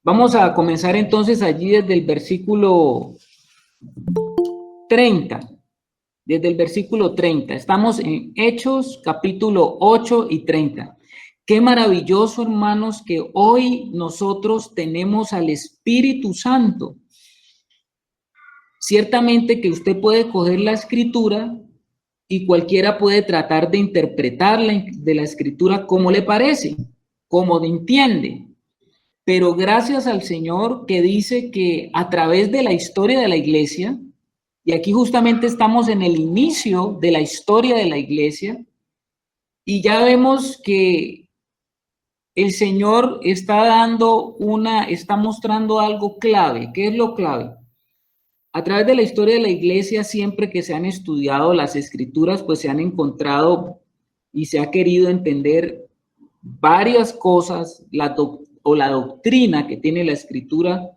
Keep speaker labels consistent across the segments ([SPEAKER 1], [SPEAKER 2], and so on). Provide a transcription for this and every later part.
[SPEAKER 1] Vamos a comenzar entonces allí desde el versículo 30. Desde el versículo 30. Estamos en Hechos, capítulo 8 y 30. Qué maravilloso, hermanos, que hoy nosotros tenemos al Espíritu Santo. Ciertamente que usted puede coger la escritura y cualquiera puede tratar de interpretarla de la escritura como le parece, como entiende. Pero gracias al Señor que dice que a través de la historia de la iglesia, y aquí justamente estamos en el inicio de la historia de la iglesia, y ya vemos que el Señor está mostrando algo clave. ¿Qué es lo clave? A través de la historia de la iglesia, siempre que se han estudiado las escrituras, pues se han encontrado y se ha querido entender varias cosas, la doctrina que tiene la escritura,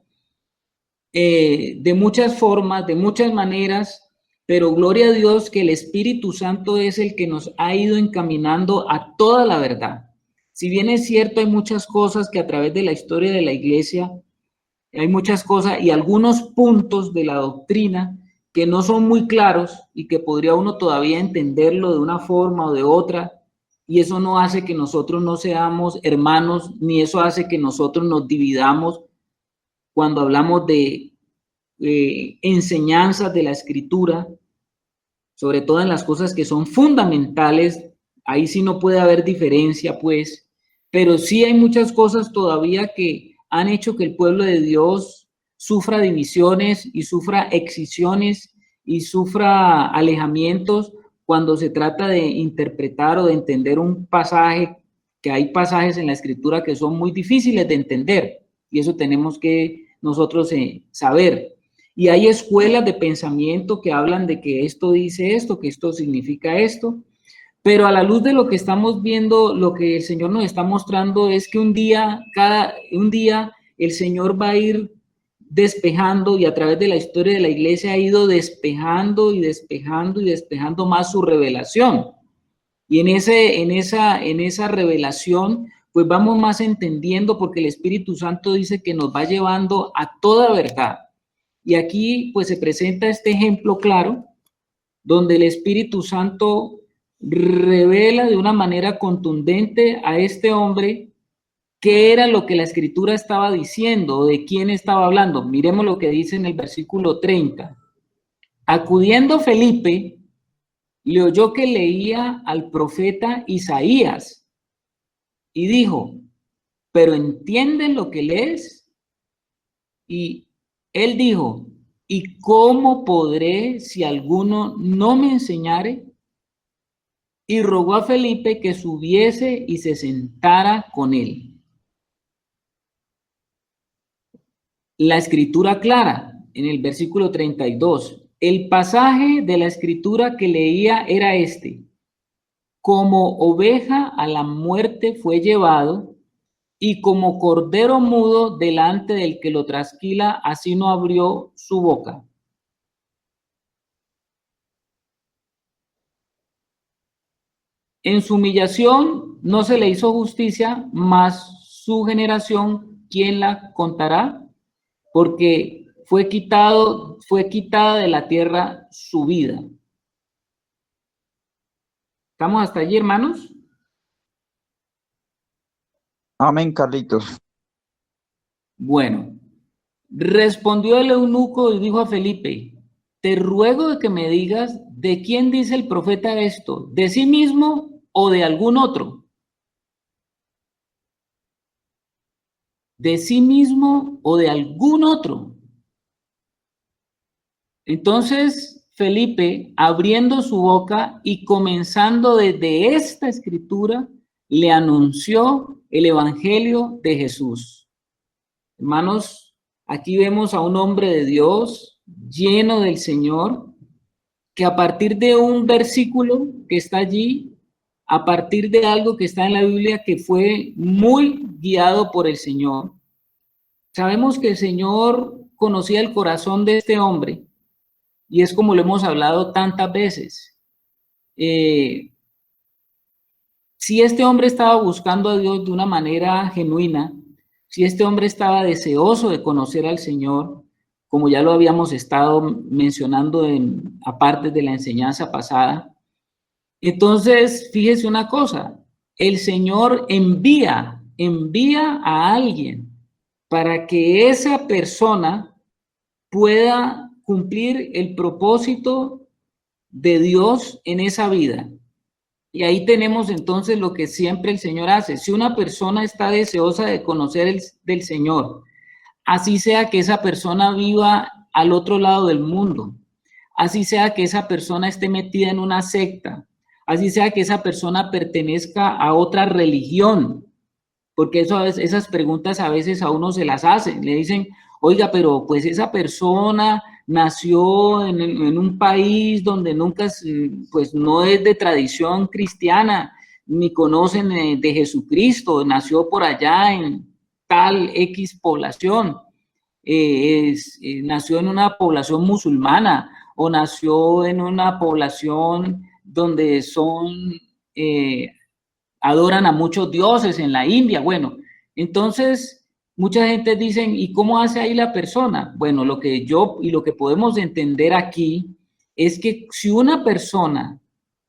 [SPEAKER 1] de muchas formas, de muchas maneras, pero gloria a Dios que el Espíritu Santo es el que nos ha ido encaminando a toda la verdad. Si bien es cierto, hay muchas cosas que a través de la historia de la iglesia, hay muchas cosas y algunos puntos de la doctrina que no son muy claros y que podría uno todavía entenderlo de una forma o de otra, y eso no hace que nosotros no seamos hermanos, ni eso hace que nosotros nos dividamos cuando hablamos de enseñanzas de la escritura, sobre todo en las cosas que son fundamentales. Ahí sí no puede haber diferencia, pues, pero sí hay muchas cosas todavía que han hecho que el pueblo de Dios sufra divisiones y sufra excisiones y sufra alejamientos cuando se trata de interpretar o de entender un pasaje, que hay pasajes en la escritura que son muy difíciles de entender, y eso tenemos que nosotros saber. Y hay escuelas de pensamiento que hablan de que esto dice esto, que esto significa esto, pero a la luz de lo que estamos viendo, lo que el Señor nos está mostrando es que un día el Señor va a ir despejando, y a través de la historia de la iglesia ha ido despejando y despejando y despejando más su revelación. Y en esa revelación, pues vamos más entendiendo, porque el Espíritu Santo dice que nos va llevando a toda verdad. Y aquí pues se presenta este ejemplo claro, donde el Espíritu Santo revela de una manera contundente a este hombre qué era lo que la escritura estaba diciendo, de quién estaba hablando. Miremos lo que dice en el versículo 30. Acudiendo Felipe, le oyó que leía al profeta Isaías y dijo, ¿pero entienden lo que lees? Y él dijo, ¿y cómo podré si alguno no me enseñare? Y rogó a Felipe que subiese y se sentara con él. La escritura clara, en el versículo 32, el pasaje de la escritura que leía era este: como oveja a la muerte fue llevado, y como cordero mudo delante del que lo trasquila, así no abrió su boca. En su humillación no se le hizo justicia, mas su generación, ¿quién la contará? Porque fue quitada de la tierra su vida. ¿Estamos hasta allí, hermanos?
[SPEAKER 2] Amén, Carlitos.
[SPEAKER 1] Bueno, respondió el eunuco y dijo a Felipe, te ruego de que me digas de quién dice el profeta esto, de sí mismo o de algún otro. De sí mismo o de algún otro. Entonces Felipe, abriendo su boca y comenzando desde esta escritura, le anunció el evangelio de Jesús. Hermanos, aquí vemos a un hombre de Dios lleno del Señor, que a partir de un versículo que está allí, a partir de algo que está en la Biblia, que fue muy guiado por el Señor. Sabemos que el Señor conocía el corazón de este hombre, y es como lo hemos hablado tantas veces. Si este hombre estaba buscando a Dios de una manera genuina, si este hombre estaba deseoso de conocer al Señor, como ya lo habíamos estado mencionando aparte de la enseñanza pasada, entonces fíjese una cosa, el Señor envía a alguien para que esa persona pueda cumplir el propósito de Dios en esa vida. Y ahí tenemos entonces lo que siempre el Señor hace. Si una persona está deseosa de conocer del Señor, así sea que esa persona viva al otro lado del mundo, así sea que esa persona esté metida en una secta, así sea que esa persona pertenezca a otra religión, porque esas preguntas a veces a uno se las hacen, le dicen, oiga, pero pues esa persona nació en un país donde nunca, pues no es de tradición cristiana, ni conocen de Jesucristo, nació por allá en tal X población, nació en una población musulmana o nació en una población donde eh, adoran a muchos dioses en la India. Bueno, entonces mucha gente dice, ¿y cómo hace ahí la persona? Bueno, lo que podemos entender aquí es que si una persona,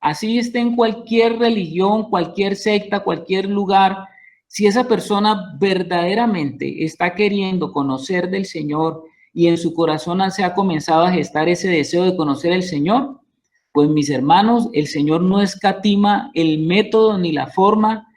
[SPEAKER 1] así esté en cualquier religión, cualquier secta, cualquier lugar, si esa persona verdaderamente está queriendo conocer del Señor y en su corazón se ha comenzado a gestar ese deseo de conocer al Señor, pues mis hermanos, el Señor no escatima el método ni la forma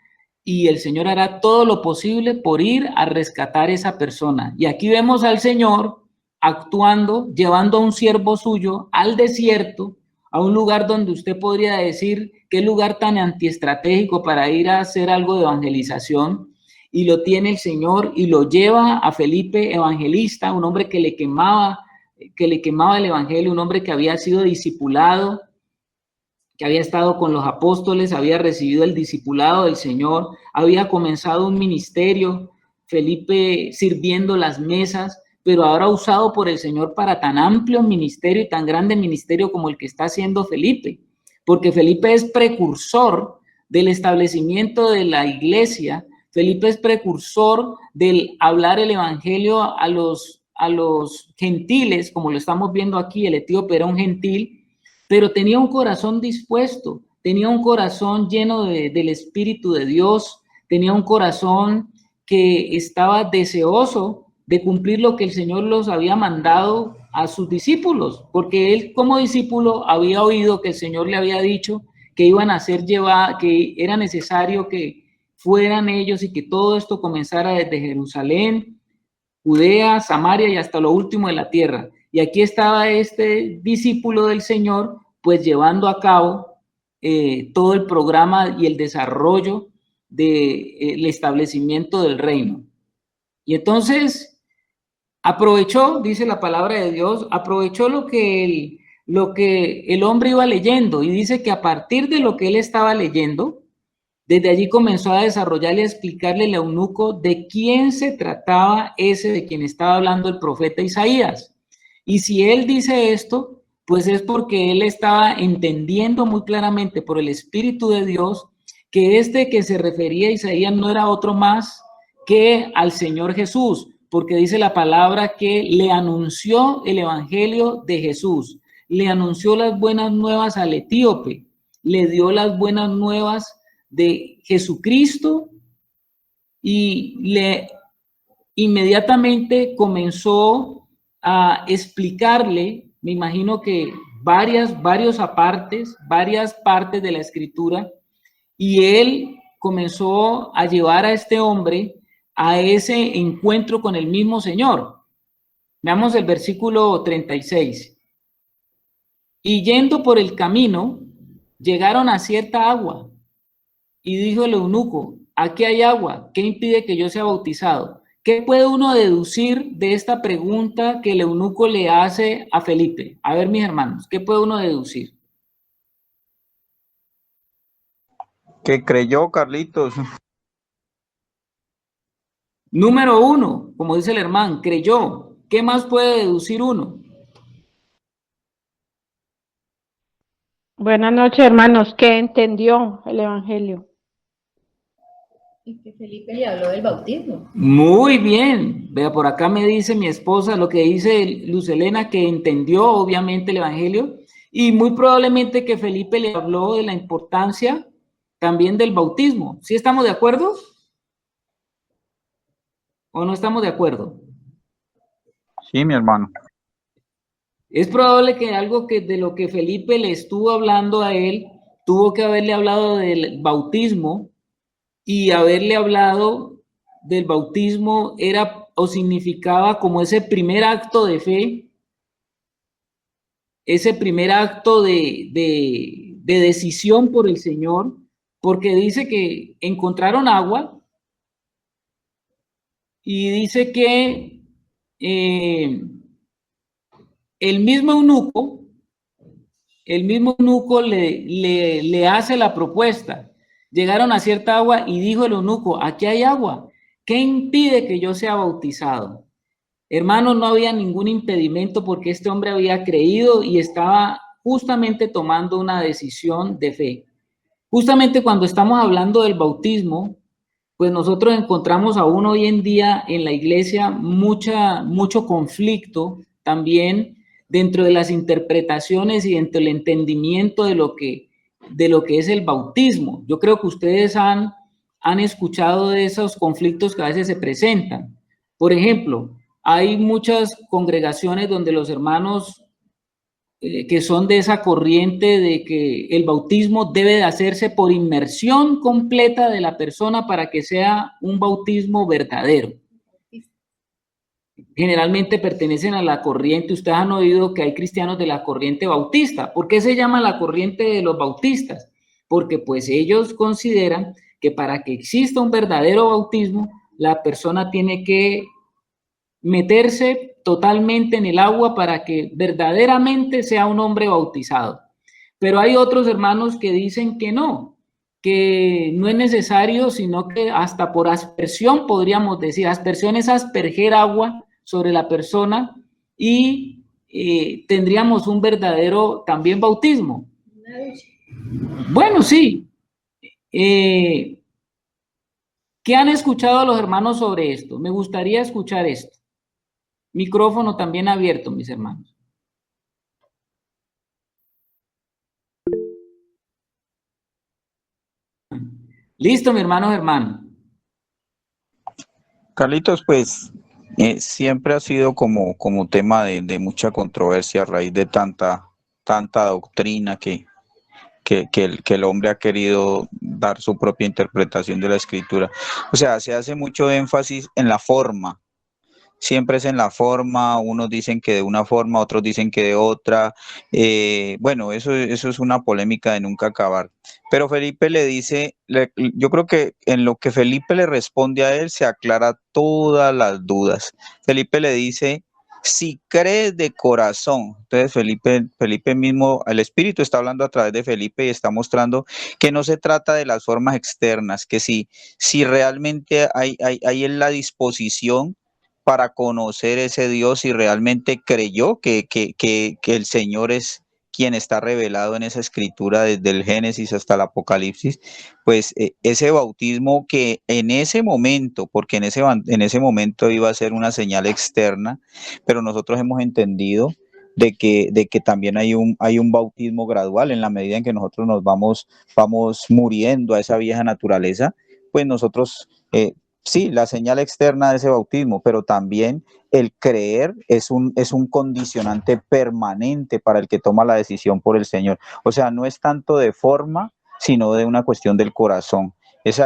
[SPEAKER 1] y el Señor hará todo lo posible por ir a rescatar a esa persona. Y aquí vemos al Señor actuando, llevando a un siervo suyo al desierto, a un lugar donde usted podría decir qué lugar tan antiestratégico para ir a hacer algo de evangelización. Y lo tiene el Señor y lo lleva a Felipe evangelista, un hombre que le quemaba el evangelio, un hombre que había sido discipulado, que había estado con los apóstoles, había recibido el discipulado del Señor, había comenzado un ministerio, Felipe sirviendo las mesas, pero ahora usado por el Señor para tan amplio ministerio y tan grande ministerio como el que está haciendo Felipe, porque Felipe es precursor del establecimiento de la iglesia, Felipe es precursor del hablar el evangelio a los gentiles, como lo estamos viendo aquí, el etíope era un gentil, pero tenía un corazón dispuesto, tenía un corazón lleno del Espíritu de Dios, tenía un corazón que estaba deseoso de cumplir lo que el Señor los había mandado a sus discípulos, porque él como discípulo había oído que el Señor le había dicho que iban a ser llevados, que era necesario que fueran ellos y que todo esto comenzara desde Jerusalén, Judea, Samaria y hasta lo último de la tierra. Y aquí estaba este discípulo del Señor, pues llevando a cabo todo el programa y el desarrollo del establecimiento del reino. Y entonces aprovechó, dice la palabra de Dios, aprovechó lo que el hombre iba leyendo y dice que a partir de lo que él estaba leyendo, desde allí comenzó a desarrollar y a explicarle al eunuco de quién se trataba ese de quien estaba hablando el profeta Isaías. Y si él dice esto, pues es porque él estaba entendiendo muy claramente por el Espíritu de Dios que este que se refería a Isaías no era otro más que al Señor Jesús, porque dice la palabra que le anunció el Evangelio de Jesús, le anunció las buenas nuevas al etíope, le dio las buenas nuevas de Jesucristo y le inmediatamente comenzó a explicarle, me imagino que varias partes de la escritura, y él comenzó a llevar a este hombre a ese encuentro con el mismo Señor. Veamos el versículo 36. Y yendo por el camino, llegaron a cierta agua. Y dijo el eunuco, aquí hay agua, ¿qué impide que yo sea bautizado? ¿Qué puede uno deducir de esta pregunta que el eunuco le hace a Felipe? A ver, mis hermanos, ¿qué puede uno deducir?
[SPEAKER 2] Que creyó, Carlitos.
[SPEAKER 1] Número uno, como dice el hermano, creyó. ¿Qué más puede deducir uno?
[SPEAKER 3] Buenas noches, hermanos. ¿Qué entendió el Evangelio? Y que Felipe le habló del bautismo.
[SPEAKER 1] Muy bien. Vea, por acá me dice mi esposa lo que dice Luz Helena, que entendió obviamente el Evangelio, y muy probablemente que Felipe le habló de la importancia también del bautismo. ¿Sí estamos de acuerdo? ¿O no estamos de acuerdo?
[SPEAKER 2] Sí, mi hermano.
[SPEAKER 1] Es probable que algo que de lo que Felipe le estuvo hablando a él, tuvo que haberle hablado del bautismo, y haberle hablado del bautismo era o significaba como ese primer acto de fe, ese primer acto de decisión por el Señor, porque dice que encontraron agua y dice que eh, el mismo eunuco, le hace la propuesta. Llegaron a cierta agua y dijo el eunuco, aquí hay agua, ¿qué impide que yo sea bautizado? Hermanos, no había ningún impedimento porque este hombre había creído y estaba justamente tomando una decisión de fe. Justamente cuando estamos hablando del bautismo, pues nosotros encontramos aún hoy en día en la iglesia mucho conflicto también dentro de las interpretaciones y dentro del entendimiento de lo que es el bautismo. Yo creo que ustedes han escuchado de esos conflictos que a veces se presentan. Por ejemplo, hay muchas congregaciones donde los hermanos que son de esa corriente de que el bautismo debe de hacerse por inmersión completa de la persona para que sea un bautismo verdadero. Generalmente pertenecen a la corriente, ustedes han oído que hay cristianos de la corriente bautista. ¿Por qué se llama la corriente de los bautistas? Porque pues ellos consideran que para que exista un verdadero bautismo, la persona tiene que meterse totalmente en el agua para que verdaderamente sea un hombre bautizado. Pero hay otros hermanos que dicen que no es necesario, sino que hasta por aspersión, podríamos decir, aspersión es asperger agua sobre la persona y tendríamos un verdadero también bautismo. Bueno, sí. ¿Qué han escuchado los hermanos sobre esto? Me gustaría escuchar esto. Micrófono también abierto, mis hermanos. Listo, mi hermano.
[SPEAKER 2] Carlitos, pues siempre ha sido como tema de mucha controversia a raíz de tanta doctrina que el hombre ha querido dar su propia interpretación de la escritura. O sea, se hace mucho énfasis en la forma. Siempre es en la forma, unos dicen que de una forma, otros dicen que de otra. Bueno, eso es una polémica de nunca acabar. Pero Felipe le dice, yo creo que en lo que Felipe le responde a él se aclara todas las dudas. Felipe le dice, si crees de corazón. Entonces Felipe mismo, el Espíritu está hablando a través de Felipe y está mostrando que no se trata de las formas externas, que si realmente hay en la disposición para conocer ese Dios y realmente creyó que el Señor es quien está revelado en esa escritura desde el Génesis hasta el Apocalipsis, pues ese bautismo que en ese momento, porque en ese momento iba a ser una señal externa, pero nosotros hemos entendido de que también hay un bautismo gradual en la medida en que nosotros vamos muriendo a esa vieja naturaleza, pues nosotros sí, la señal externa de ese bautismo, pero también el creer es un condicionante permanente para el que toma la decisión por el Señor. O sea, no es tanto de forma, sino de una cuestión del corazón. Pues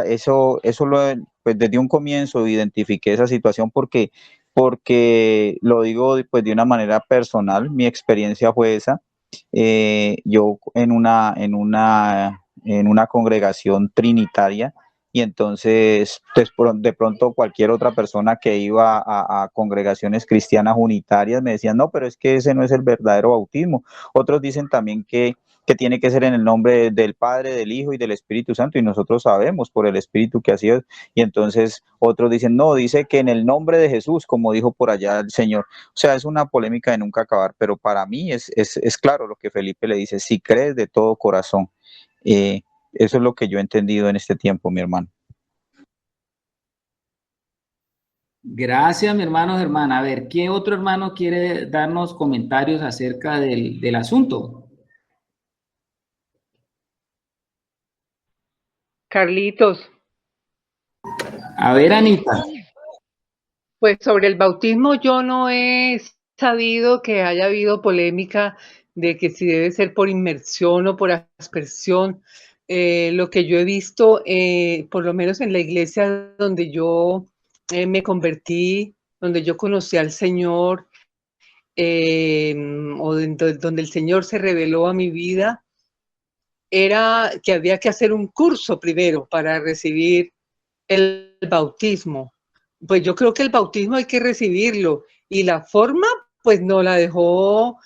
[SPEAKER 2] desde un comienzo identifiqué esa situación porque lo digo pues de una manera personal, mi experiencia fue esa. Yo en una congregación trinitaria, y entonces de pronto cualquier otra persona que iba a congregaciones cristianas unitarias me decían, no, pero es que ese no es el verdadero bautismo. Otros dicen también que tiene que ser en el nombre del Padre, del Hijo y del Espíritu Santo, y nosotros sabemos por el Espíritu que así es. Y entonces otros dicen, no, dice que en el nombre de Jesús, como dijo por allá el Señor. O sea, es una polémica de nunca acabar, pero para mí es claro lo que Felipe le dice, si crees de todo corazón. Eso es lo que yo he entendido en este tiempo, mi hermano.
[SPEAKER 1] Gracias, mi hermano Germán. A ver, ¿qué otro hermano quiere darnos comentarios acerca del asunto?
[SPEAKER 4] Carlitos,
[SPEAKER 1] A ver, Anita.
[SPEAKER 4] pues sobre el bautismo yo no he sabido que haya habido polémica de que si debe ser por inmersión o por aspersión. Lo que yo he visto, por lo menos en la iglesia donde yo me convertí, donde yo conocí al Señor, donde el Señor se reveló a mi vida, era que había que hacer un curso primero para recibir el bautismo. Pues yo creo que el bautismo hay que recibirlo y la forma pues nos la dejó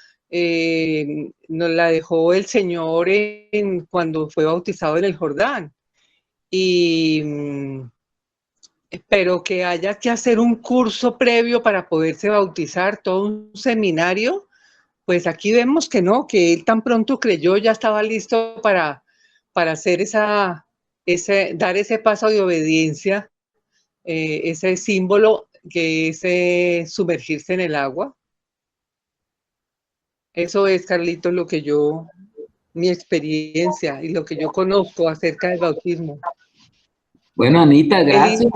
[SPEAKER 4] el Señor cuando fue bautizado en el Jordán. Y pero que haya que hacer un curso previo para poderse bautizar, todo un seminario, pues aquí vemos que no, que él tan pronto creyó, ya estaba listo para hacer dar ese paso de obediencia, ese símbolo que es sumergirse en el agua. Eso es, Carlitos, mi experiencia y lo que yo conozco acerca del bautismo.
[SPEAKER 1] Bueno, Anita, gracias.
[SPEAKER 4] Eli,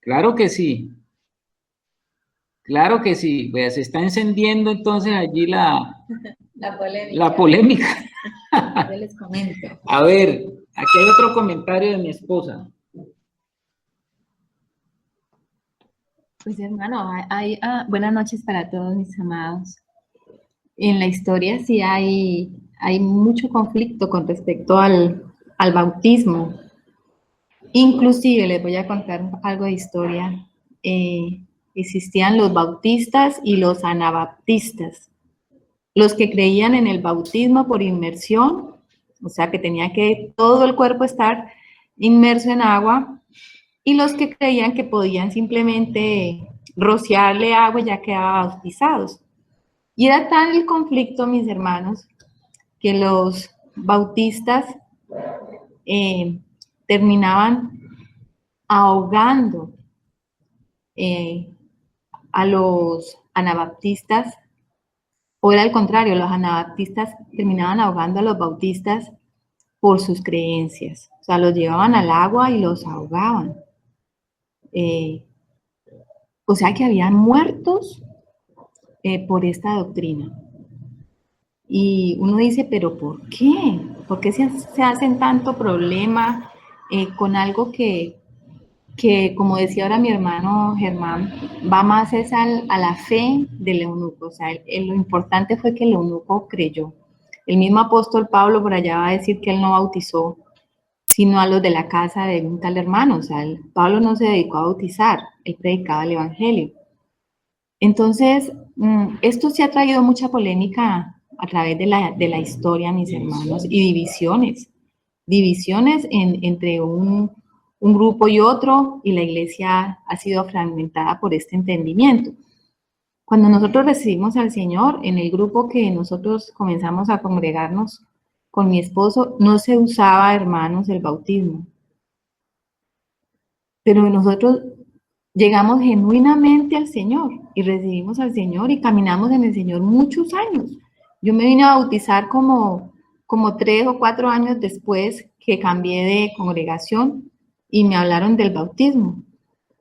[SPEAKER 1] Claro que sí. Claro que sí. Pues se está encendiendo entonces allí
[SPEAKER 3] La polémica.
[SPEAKER 1] la polémica.
[SPEAKER 3] Yo les comento.
[SPEAKER 1] A ver, aquí hay otro comentario de mi esposa.
[SPEAKER 3] Pues hermano, buenas noches para todos mis amados. En la historia sí hay mucho conflicto con respecto al bautismo. Inclusive les voy a contar algo de historia. Existían los bautistas y los anabaptistas. Los que creían en el bautismo por inmersión, o sea que tenía que todo el cuerpo estar inmerso en agua, y los que creían que podían simplemente rociarle agua y ya quedaban bautizados. Y era tal el conflicto, mis hermanos, que los bautistas terminaban ahogando a los anabaptistas, o era al contrario, los anabaptistas terminaban ahogando a los bautistas por sus creencias. O sea, los llevaban al agua y los ahogaban. O sea que habían muertos por esta doctrina. Y uno dice, ¿pero por qué? ¿Por qué se hacen tanto problema con algo que, como decía ahora mi hermano Germán, va más es a la fe del eunuco? O sea, lo importante fue que el eunuco creyó. El mismo apóstol Pablo por allá va a decir que él no bautizó, sino a los de la casa de un tal hermano. O sea, Pablo no se dedicó a bautizar, él predicaba el evangelio. Entonces, esto sí ha traído mucha polémica a través de la historia, mis hermanos, y divisiones entre un grupo y otro, y la iglesia ha sido fragmentada por este entendimiento. Cuando nosotros recibimos al Señor, en el grupo que nosotros comenzamos a congregarnos con mi esposo, no se usaba, hermanos, el bautismo. Pero nosotros llegamos genuinamente al Señor y recibimos al Señor y caminamos en el Señor muchos años. Yo me vine a bautizar como 3 o 4 años después que cambié de congregación y me hablaron del bautismo.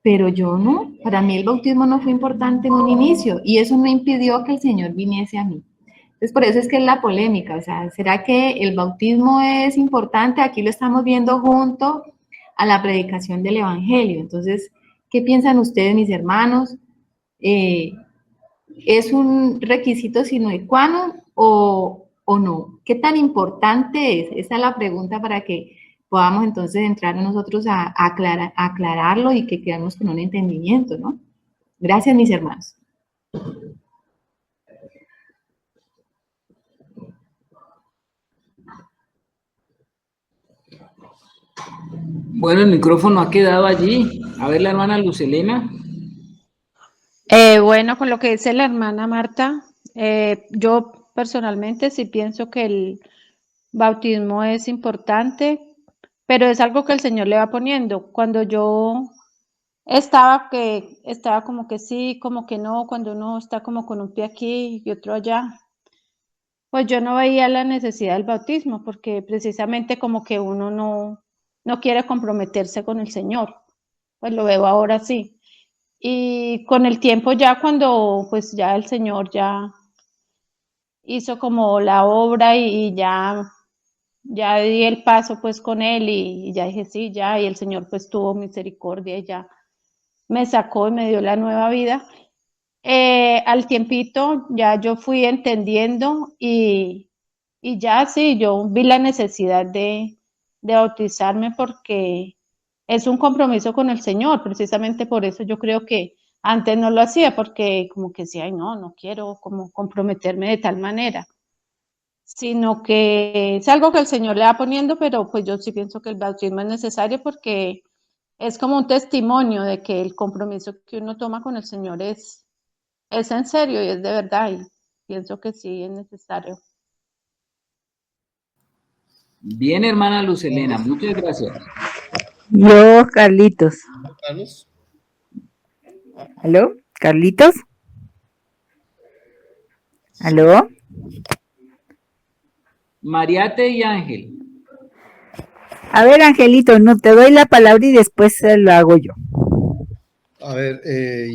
[SPEAKER 3] Pero yo no, para mí el bautismo no fue importante en un inicio y eso no impidió que el Señor viniese a mí. Entonces, por eso es que es la polémica, o sea, ¿será que el bautismo es importante? Aquí lo estamos viendo junto a la predicación del Evangelio. Entonces, ¿qué piensan ustedes, mis hermanos? ¿Es un requisito sine qua non o no? ¿Qué tan importante es? Esa es la pregunta para que podamos entonces entrar nosotros a aclararlo y que quedemos con un entendimiento, ¿no? Gracias, mis hermanos.
[SPEAKER 1] Bueno, el micrófono ha quedado allí. A ver, la hermana Lucelena.
[SPEAKER 5] Bueno, con lo que dice la hermana Marta, yo personalmente sí pienso que el bautismo es importante, pero es algo que el Señor le va poniendo. Cuando yo estaba como que sí, como que no, cuando uno está como con un pie aquí y otro allá, pues yo no veía la necesidad del bautismo, porque precisamente como que uno no quiere comprometerse con el Señor, pues lo veo ahora sí. Y con el tiempo ya cuando pues ya el Señor ya hizo como la obra y ya di el paso pues con él y ya dije sí, ya, y el Señor pues tuvo misericordia y ya me sacó y me dio la nueva vida. Al tiempito ya yo fui entendiendo y ya sí, yo vi la necesidad de bautizarme porque es un compromiso con el Señor, precisamente por eso yo creo que antes no lo hacía, porque como que decía, ay no quiero como comprometerme de tal manera, sino que es algo que el Señor le va poniendo, pero pues yo sí pienso que el bautismo es necesario porque es como un testimonio de que el compromiso que uno toma con el Señor es en serio y es de verdad, y pienso que sí es necesario.
[SPEAKER 1] Bien, hermana Luz Helena, muchas gracias.
[SPEAKER 6] Yo, Carlitos.
[SPEAKER 7] Carlos.
[SPEAKER 6] ¿Aló? ¿Carlitos? ¿Aló?
[SPEAKER 1] Mariate y Ángel.
[SPEAKER 6] A ver, Angelito, no te doy la palabra y después lo hago yo.
[SPEAKER 7] A ver,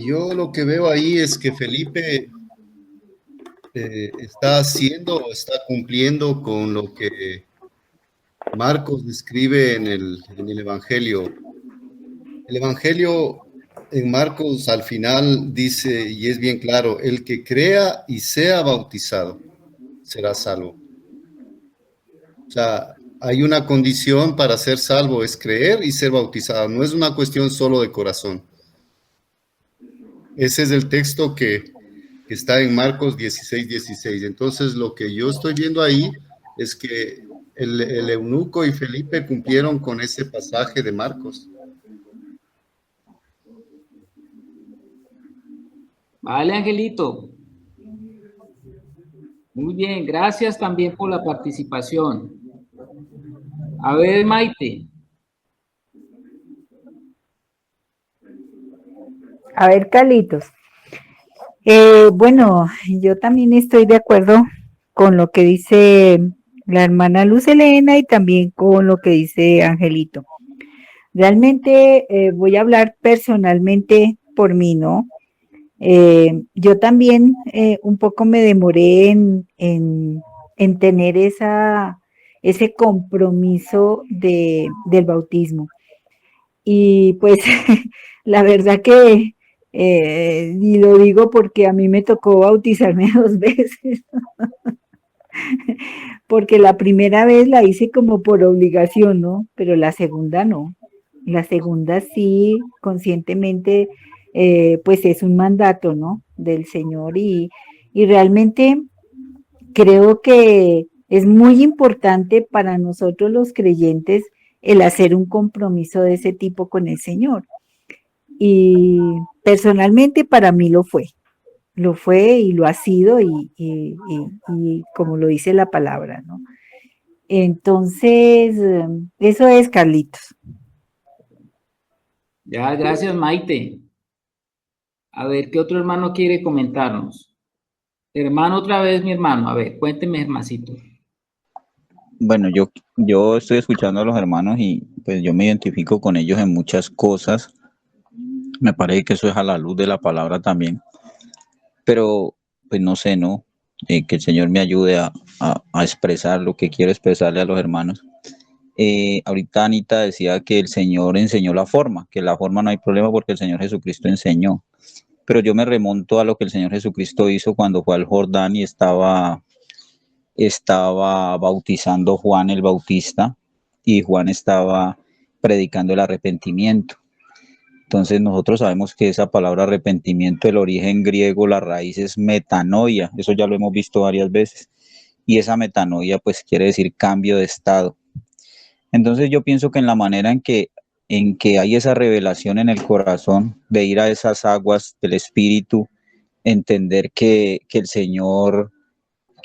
[SPEAKER 7] yo lo que veo ahí es que Felipe está haciendo, está cumpliendo con lo que Marcos describe en el Evangelio. El Evangelio en Marcos al final dice, y es bien claro, el que crea y sea bautizado será salvo. O sea, hay una condición para ser salvo, es creer y ser bautizado. No es una cuestión solo de corazón. Ese es el texto que está en Marcos 16:16. Entonces, lo que yo estoy viendo ahí es que el eunuco y Felipe cumplieron con ese pasaje de Marcos.
[SPEAKER 1] Vale, Angelito. Muy bien, gracias también por la participación. A ver, Maite.
[SPEAKER 6] A ver, Carlitos. Bueno, yo también estoy de acuerdo con lo que dice la hermana Luz Helena y también con lo que dice Angelito. Realmente voy a hablar personalmente por mí, ¿no? Yo también un poco me demoré en tener ese compromiso del bautismo. Y pues la verdad que, y lo digo porque a mí me tocó bautizarme 2 veces, porque la primera vez la hice como por obligación, ¿no? Pero la segunda no. La segunda sí, conscientemente, pues es un mandato, ¿no? Del Señor y realmente creo que es muy importante para nosotros los creyentes el hacer un compromiso de ese tipo con el Señor. Y personalmente para mí lo fue y lo ha sido y como lo dice la palabra, ¿no? Entonces, eso es, Carlitos.
[SPEAKER 1] Ya, gracias, Maite. A ver, ¿qué otro hermano quiere comentarnos? Hermano, otra vez, mi hermano. A ver, cuénteme, hermancito.
[SPEAKER 2] Bueno, yo estoy escuchando a los hermanos y pues yo me identifico con ellos en muchas cosas. Me parece que eso es a la luz de la palabra también. Pero pues no sé, ¿no? Que el Señor me ayude a expresar lo que quiero expresarle a los hermanos. Ahorita Anita decía que el Señor enseñó la forma, que la forma no hay problema porque el Señor Jesucristo enseñó. Pero yo me remonto a lo que el Señor Jesucristo hizo cuando fue al Jordán y estaba bautizando Juan el Bautista y Juan estaba predicando el arrepentimiento. Entonces nosotros sabemos que esa palabra arrepentimiento, el origen griego, la raíz es metanoia, eso ya lo hemos visto varias veces, y esa metanoia pues quiere decir cambio de estado. Entonces yo pienso que en la manera en que hay esa revelación en el corazón de ir a esas aguas del Espíritu, entender que el Señor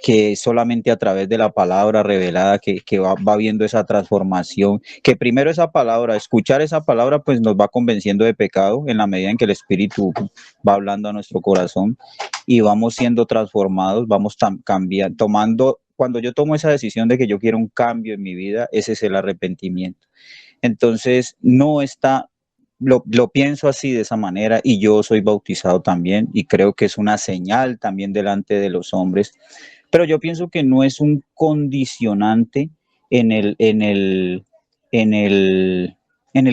[SPEAKER 2] que solamente a través de la palabra revelada que va viendo esa transformación, que primero esa palabra, escuchar esa palabra, pues nos va convenciendo de pecado en la medida en que el Espíritu va hablando a nuestro corazón y vamos siendo transformados, vamos cambiando, tomando, cuando yo tomo esa decisión de que yo quiero un cambio en mi vida, ese es el arrepentimiento. Entonces, no está, lo pienso así de esa manera y yo soy bautizado también y creo que es una señal también delante de los hombres, pero yo pienso que no es un condicionante en el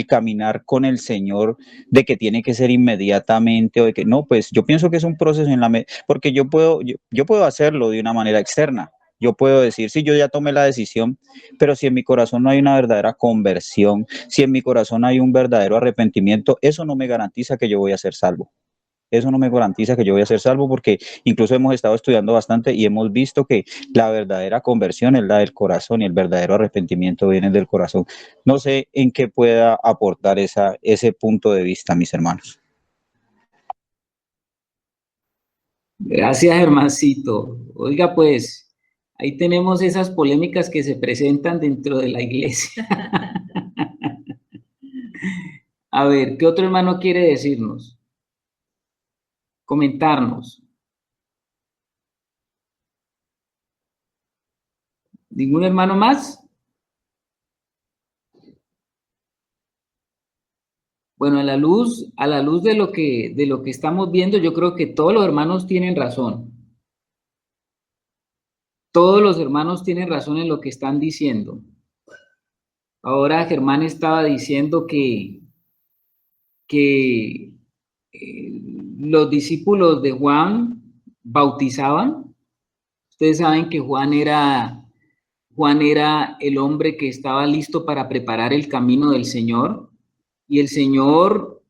[SPEAKER 2] caminar con el Señor de que tiene que ser inmediatamente o de que no, pues yo pienso que es un proceso porque yo puedo hacerlo de una manera externa. Yo puedo decir, sí, yo ya tomé la decisión, pero si en mi corazón no hay una verdadera conversión, si en mi corazón hay un verdadero arrepentimiento, eso no me garantiza que yo voy a ser salvo. Eso no me garantiza que yo voy a ser salvo porque incluso hemos estado estudiando bastante y hemos visto que la verdadera conversión es la del corazón y el verdadero arrepentimiento viene del corazón. No sé en qué pueda aportar ese punto de vista, mis hermanos.
[SPEAKER 1] Gracias, Hermancito. Oiga, pues, ahí tenemos esas polémicas que se presentan dentro de la iglesia. A ver, ¿qué otro hermano quiere decirnos? Comentarnos. ¿Ningún hermano más? Bueno, a la luz de lo que estamos viendo, yo creo que todos los hermanos tienen razón. Todos los hermanos tienen razón en lo que están diciendo. Ahora Germán estaba diciendo que los discípulos de Juan bautizaban. Ustedes saben que Juan era el hombre que estaba listo para preparar el camino del Señor. Y el Señor,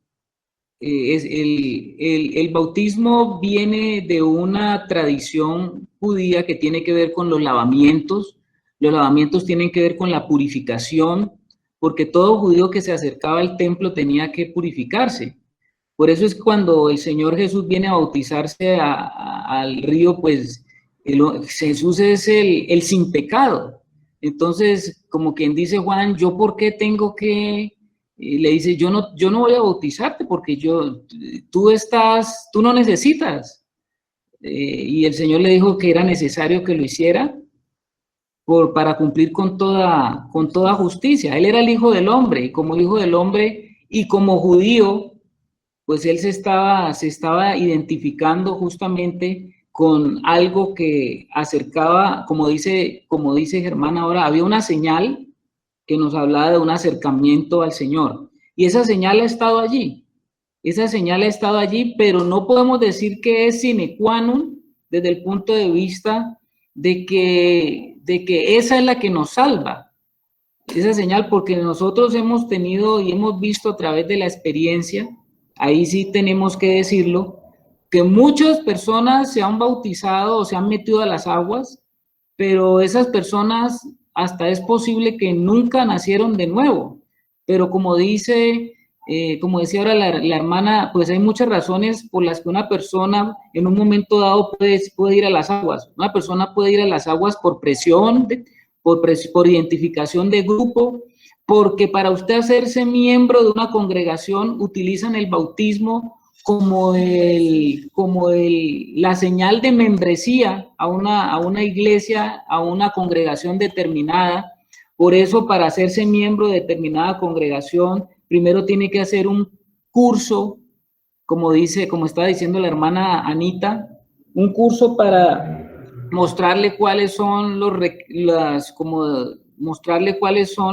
[SPEAKER 1] el bautismo viene de una tradición judía que tiene que ver con los lavamientos. Los lavamientos tienen que ver con la purificación, porque todo judío que se acercaba al templo tenía que purificarse. Por eso es cuando el Señor Jesús viene a bautizarse al río, pues Jesús es el sin pecado. Entonces, como quien dice Juan, ¿yo por qué tengo que...? Le dice, yo no voy a bautizarte porque tú no necesitas. Y el Señor le dijo que era necesario que lo hiciera para cumplir con toda justicia. Él era el Hijo del Hombre y como Hijo del Hombre y como judío, pues él se estaba identificando justamente con algo que acercaba, como dice Germán ahora, había una señal que nos hablaba de un acercamiento al Señor. Y esa señal ha estado allí. Esa señal ha estado allí, pero no podemos decir que es sine qua non desde el punto de vista de que esa es la que nos salva. Esa señal, porque nosotros hemos tenido y hemos visto a través de la experiencia, ahí sí tenemos que decirlo, que muchas personas se han bautizado o se han metido a las aguas, pero esas personas hasta es posible que nunca nacieron de nuevo, pero como decía ahora la hermana, pues hay muchas razones por las que una persona en un momento dado puede ir a las aguas. Una persona puede ir a las aguas por presión, por identificación de grupo, porque para usted hacerse miembro de una congregación utilizan el bautismo como la señal de membresía a una iglesia, a una congregación determinada. Por eso, para hacerse miembro de determinada congregación, primero tiene que hacer un curso, como está diciendo la hermana Anita, un curso para mostrarle cuáles son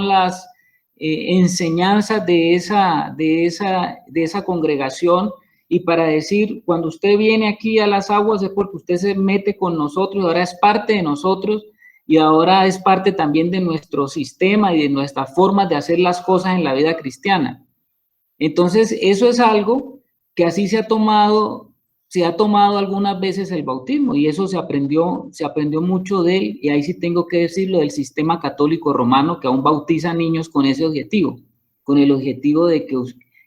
[SPEAKER 1] las enseñanzas de esa congregación. Y para decir, cuando usted viene aquí a las aguas es porque usted se mete con nosotros, ahora es parte de nosotros y ahora es parte también de nuestro sistema y de nuestras formas de hacer las cosas en la vida cristiana. Entonces, eso es algo que así se ha tomado algunas veces el bautismo y eso se aprendió mucho de él, y ahí sí tengo que decirlo, del sistema católico romano que aún bautiza niños con ese objetivo, con el objetivo de que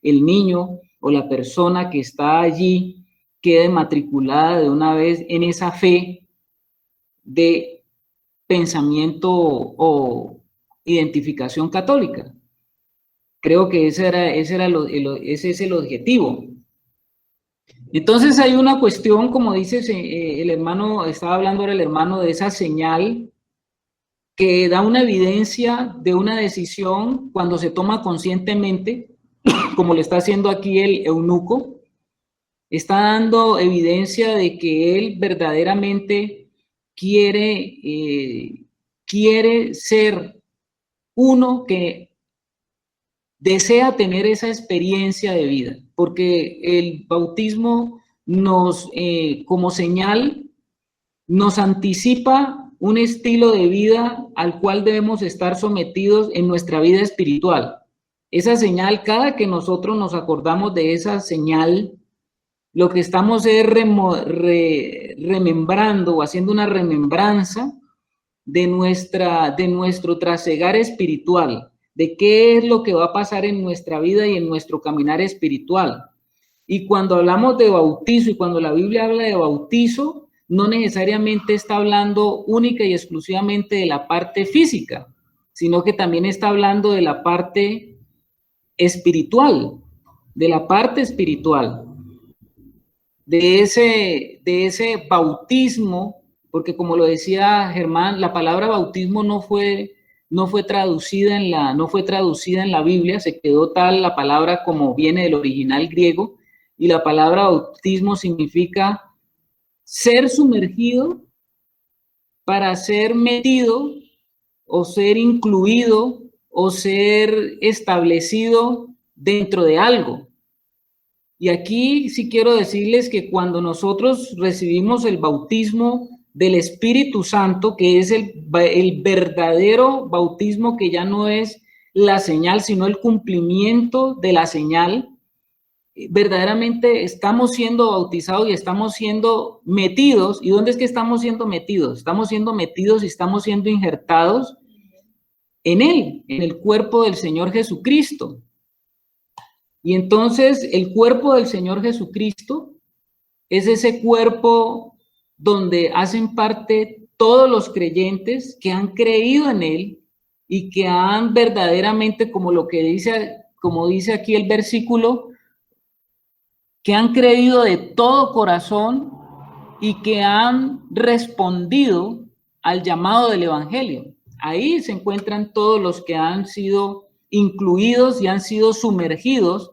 [SPEAKER 1] el niño o la persona que está allí quede matriculada de una vez en esa fe de pensamiento o identificación católica. Creo que ese es el objetivo. Entonces hay una cuestión, como dices, el hermano, estaba hablando ahora el hermano de esa señal que da una evidencia de una decisión cuando se toma conscientemente, como lo está haciendo aquí el eunuco, está dando evidencia de que él verdaderamente quiere ser uno que desea tener esa experiencia de vida, porque el bautismo como señal, nos anticipa un estilo de vida al cual debemos estar sometidos en nuestra vida espiritual. Esa señal, cada que nosotros nos acordamos de esa señal, lo que estamos es remembrando o haciendo una remembranza de nuestro trasegar espiritual, de qué es lo que va a pasar en nuestra vida y en nuestro caminar espiritual. Y cuando hablamos de bautizo y cuando la Biblia habla de bautizo, no necesariamente está hablando única y exclusivamente de la parte física, sino que también está hablando de la parte espiritual, de ese bautismo, porque como lo decía Germán, la palabra bautismo no fue traducida en la Biblia, se quedó tal la palabra como viene del original griego, y la palabra bautismo significa ser sumergido para ser metido o ser incluido o ser establecido dentro de algo. Y aquí sí quiero decirles que cuando nosotros recibimos el bautismo del Espíritu Santo, que es el verdadero bautismo, que ya no es la señal, sino el cumplimiento de la señal, verdaderamente estamos siendo bautizados y estamos siendo metidos. ¿Y dónde es que estamos siendo metidos? Estamos siendo metidos y estamos siendo injertados en Él, en el cuerpo del Señor Jesucristo. Y entonces el cuerpo del Señor Jesucristo es ese cuerpo donde hacen parte todos los creyentes que han creído en Él y que han verdaderamente, como dice aquí el versículo, que han creído de todo corazón y que han respondido al llamado del Evangelio. Ahí se encuentran todos los que han sido incluidos y han sido sumergidos,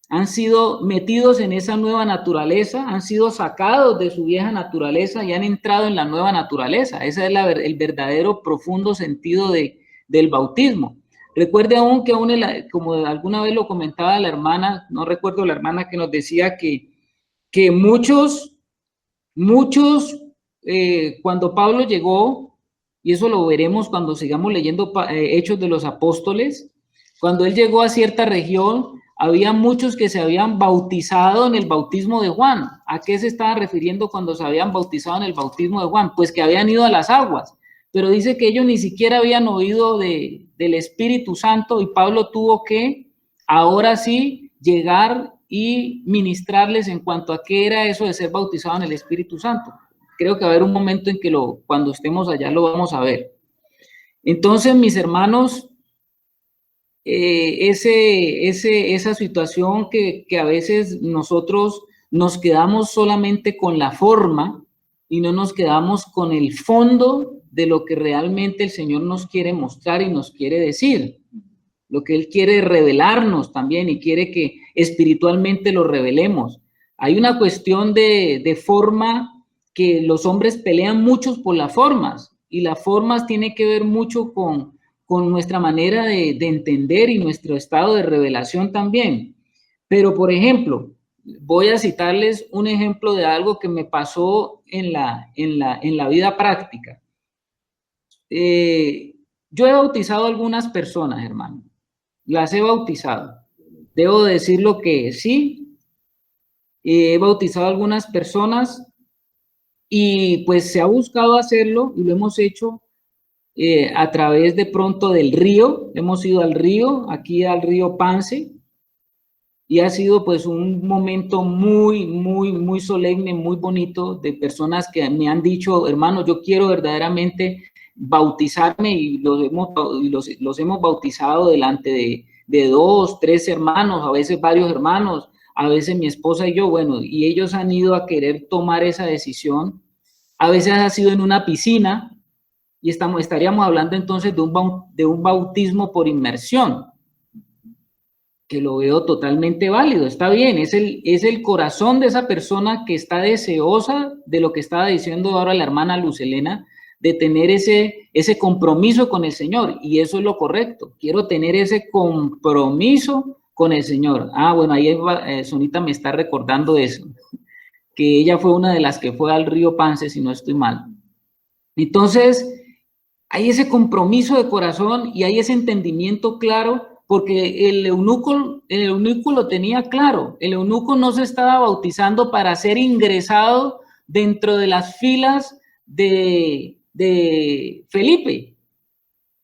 [SPEAKER 1] han sido metidos en esa nueva naturaleza, han sido sacados de su vieja naturaleza y han entrado en la nueva naturaleza. Ese es el verdadero profundo sentido del bautismo. Recuerde aún que como alguna vez lo comentaba la hermana, no recuerdo la hermana que nos decía que muchos, cuando Pablo llegó, y eso lo veremos cuando sigamos leyendo Hechos de los Apóstoles, cuando él llegó a cierta región, había muchos que se habían bautizado en el bautismo de Juan. ¿A qué se estaba refiriendo cuando se habían bautizado en el bautismo de Juan? Pues que habían ido a las aguas, pero dice que ellos ni siquiera habían oído del Espíritu Santo, y Pablo tuvo que, ahora sí, llegar y ministrarles en cuanto a qué era eso de ser bautizado en el Espíritu Santo. Creo que va a haber un momento en que cuando estemos allá lo vamos a ver. Entonces, mis hermanos, esa situación que a veces nosotros nos quedamos solamente con la forma y no nos quedamos con el fondo de lo que realmente el Señor nos quiere mostrar y nos quiere decir, lo que Él quiere revelarnos también y quiere que espiritualmente lo revelemos. Hay una cuestión de forma, que los hombres pelean mucho por las formas, y las formas tienen que ver mucho con nuestra manera de entender y nuestro estado de revelación también. Pero, por ejemplo, voy a citarles un ejemplo de algo que me pasó en la vida práctica. Yo he bautizado a algunas personas, hermano. Las he bautizado. Debo decirlo que sí. He bautizado a algunas personas y pues se ha buscado hacerlo y lo hemos hecho a través de pronto del río. Hemos ido al río, aquí al río Pance, y ha sido pues un momento muy solemne, muy bonito, de personas que me han dicho, hermano, yo quiero verdaderamente bautizarme, y los hemos bautizado delante de 2, 3 hermanos, a veces varios hermanos, a veces mi esposa y yo, bueno, y ellos han ido a querer tomar esa decisión. A veces ha sido en una piscina, y estaríamos hablando entonces de un bautismo por inmersión, que lo veo totalmente válido, está bien, es el corazón de esa persona que está deseosa de lo que estaba diciendo ahora la hermana Luz Helena, de tener ese compromiso con el Señor, y eso es lo correcto. Quiero tener ese compromiso con el Señor. Bueno, ahí Sonita me está recordando eso, que ella fue una de las que fue al río Pance, si no estoy mal. Entonces, hay ese compromiso de corazón y hay ese entendimiento claro, porque el eunuco lo tenía claro. El eunuco no se estaba bautizando para ser ingresado dentro de las filas de Felipe.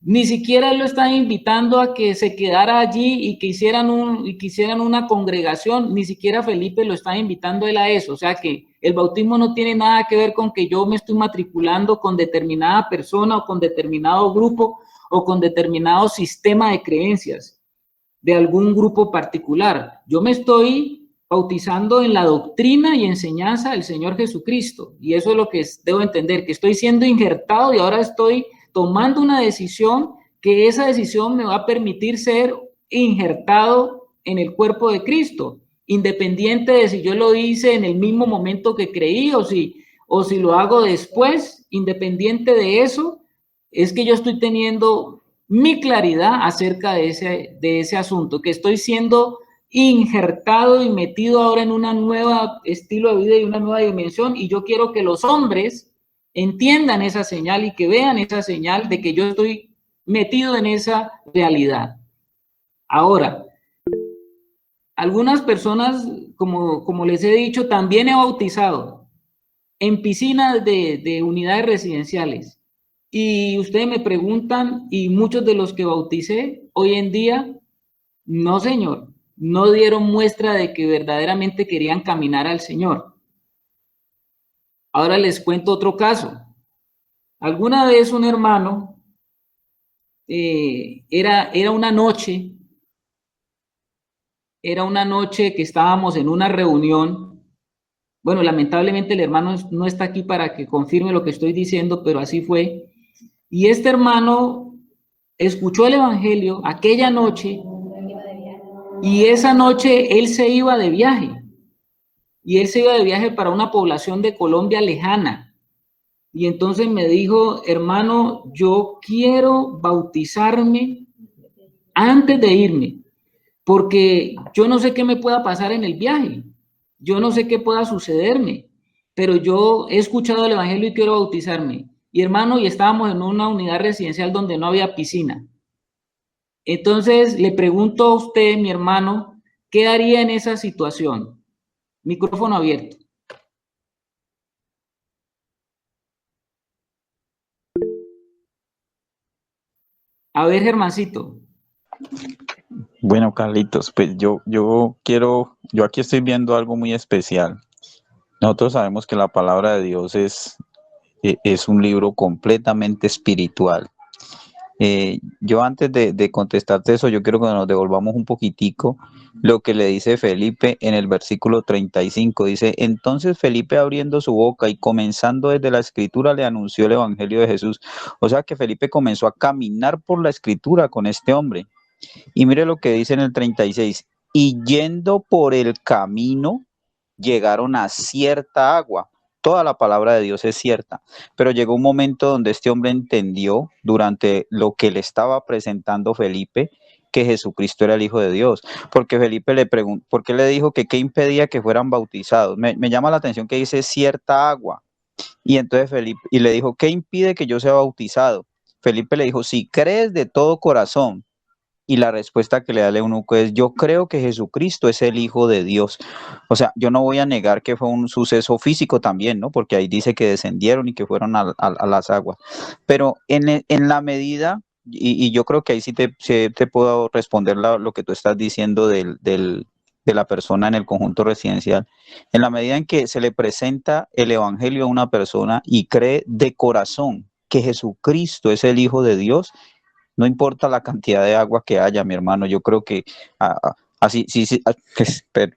[SPEAKER 1] Ni siquiera lo están invitando a que se quedara allí y que hicieran una congregación. Ni siquiera Felipe lo está invitando él a eso. O sea que el bautismo no tiene nada que ver con que yo me estoy matriculando con determinada persona o con determinado grupo o con determinado sistema de creencias de algún grupo particular. Yo me estoy bautizando en la doctrina y enseñanza del Señor Jesucristo, y eso es lo que debo entender, que estoy siendo injertado y ahora estoy tomando una decisión, que esa decisión me va a permitir ser injertado en el cuerpo de Cristo, independiente de si yo lo hice en el mismo momento que creí o si lo hago después. Independiente de eso, es que yo estoy teniendo mi claridad acerca de ese asunto, que estoy siendo injertado y metido ahora en una nueva estilo de vida y una nueva dimensión, y yo quiero que los hombres entiendan esa señal y que vean esa señal de que yo estoy metido en esa realidad. Ahora, algunas personas, como les he dicho, también he bautizado en piscinas de unidades residenciales. Y ustedes me preguntan, y muchos de los que bauticé hoy en día, no señor, no dieron muestra de que verdaderamente querían caminar al Señor. Ahora les cuento otro caso. Alguna vez un hermano, era una noche que estábamos en una reunión. Bueno, lamentablemente el hermano no está aquí para que confirme lo que estoy diciendo, pero así fue. Y este hermano escuchó el evangelio aquella noche, y esa noche él se iba de viaje. Y él se iba de viaje para una población de Colombia lejana. Y entonces me dijo, hermano, yo quiero bautizarme antes de irme, porque yo no sé qué me pueda pasar en el viaje. Yo no sé qué pueda sucederme, pero yo he escuchado el evangelio y quiero bautizarme. Y hermano, y estábamos en una unidad residencial donde no había piscina. Entonces le pregunto a usted, mi hermano, ¿qué haría en esa situación? Micrófono abierto. A ver, Germancito.
[SPEAKER 2] Bueno, Carlitos, pues yo aquí estoy viendo algo muy especial. Nosotros sabemos que la palabra de Dios es un libro completamente espiritual. Yo antes de contestarte eso, yo quiero que nos devolvamos un poquitico lo que le dice Felipe en el versículo 35. Dice, entonces Felipe abriendo su boca y comenzando desde la escritura le anunció el evangelio de Jesús. O sea que Felipe comenzó a caminar por la escritura con este hombre. Y mire lo que dice en el 36, y yendo por el camino llegaron a cierta agua. Toda la palabra de Dios es cierta, pero llegó un momento donde este hombre entendió durante lo que le estaba presentando Felipe que Jesucristo era el Hijo de Dios, porque Felipe le preguntó, ¿por qué le dijo que qué impedía que fueran bautizados? Me llama la atención que dice cierta agua, y entonces Felipe, y le dijo, ¿qué impide que yo sea bautizado? Felipe le dijo, si crees de todo corazón. Y la respuesta que le da el eunuco es, yo creo que Jesucristo es el Hijo de Dios. O sea, yo no voy a negar que fue un suceso físico también, ¿no? Porque ahí dice que descendieron y que fueron a las aguas. Pero en la medida, y yo creo que ahí sí te puedo responder lo que tú estás diciendo del de la persona en el conjunto residencial. En la medida en que se le presenta el evangelio a una persona y cree de corazón que Jesucristo es el Hijo de Dios, no importa la cantidad de agua que haya, mi hermano, yo creo que así, sí,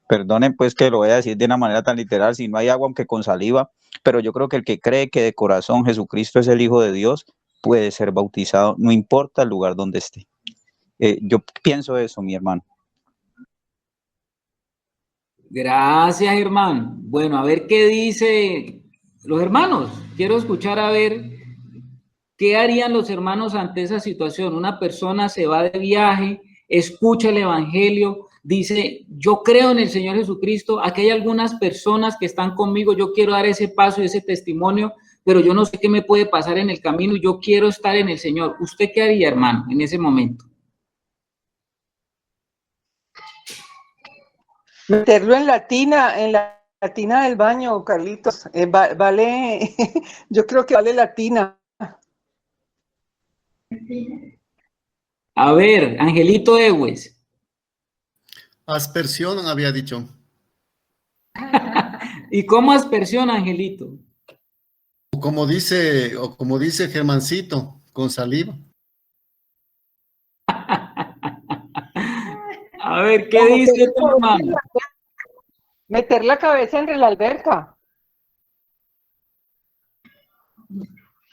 [SPEAKER 2] perdonen pues que lo voy a decir de una manera tan literal, si no hay agua aunque con saliva, pero yo creo que el que cree que de corazón Jesucristo es el Hijo de Dios puede ser bautizado, no importa el lugar donde esté. Yo pienso eso, mi hermano.
[SPEAKER 1] Gracias, hermano. Bueno, a ver qué dice los hermanos. Quiero escuchar a ver qué harían los hermanos ante esa situación. Una persona se va de viaje, escucha el evangelio, dice, yo creo en el Señor Jesucristo. Aquí hay algunas personas que están conmigo, yo quiero dar ese paso y ese testimonio, pero yo no sé qué me puede pasar en el camino y yo quiero estar en el Señor. ¿Usted qué haría, hermano, en ese momento?
[SPEAKER 4] Meterlo en la tina del baño, Carlitos. Vale, yo creo que vale la tina.
[SPEAKER 1] A ver, Angelito Ewes.
[SPEAKER 7] Aspersión había dicho.
[SPEAKER 1] ¿Y cómo aspersión, Angelito?
[SPEAKER 7] O como dice Germancito, con saliva.
[SPEAKER 1] A ver, ¿qué dice tu hermano?
[SPEAKER 4] Meter la cabeza entre la alberca.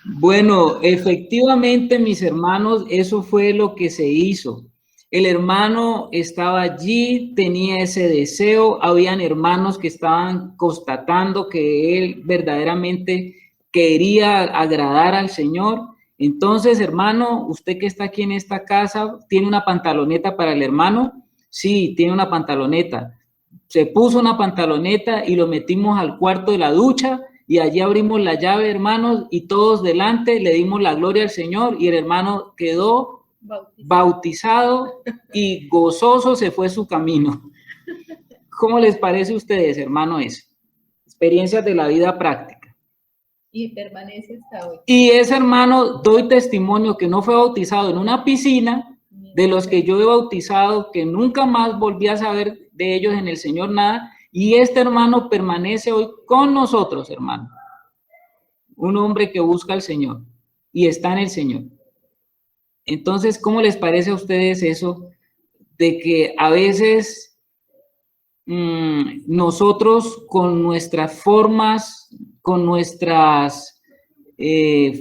[SPEAKER 1] Bueno, efectivamente, mis hermanos, eso fue lo que se hizo. El hermano estaba allí, tenía ese deseo, habían hermanos que estaban constatando que él verdaderamente quería agradar al Señor. Entonces, hermano, usted que está aquí en esta casa, ¿tiene una pantaloneta para el hermano? Sí, tiene una pantaloneta. Se puso una pantaloneta y lo metimos al cuarto de la ducha y allí abrimos la llave, hermanos, y todos delante le dimos la gloria al Señor y el hermano quedó bautizado y gozoso se fue su camino. ¿Cómo les parece a ustedes, hermano, eso? Experiencias de la vida práctica.
[SPEAKER 3] Y permanece hasta hoy.
[SPEAKER 1] Y ese hermano, doy testimonio que no fue bautizado en una piscina, de los que yo he bautizado, que nunca más volví a saber de ellos en el Señor nada, y este hermano permanece hoy con nosotros, hermano. Un hombre que busca al Señor y está en el Señor. Entonces, ¿cómo les parece a ustedes eso de que a veces nosotros con nuestras formas, con nuestras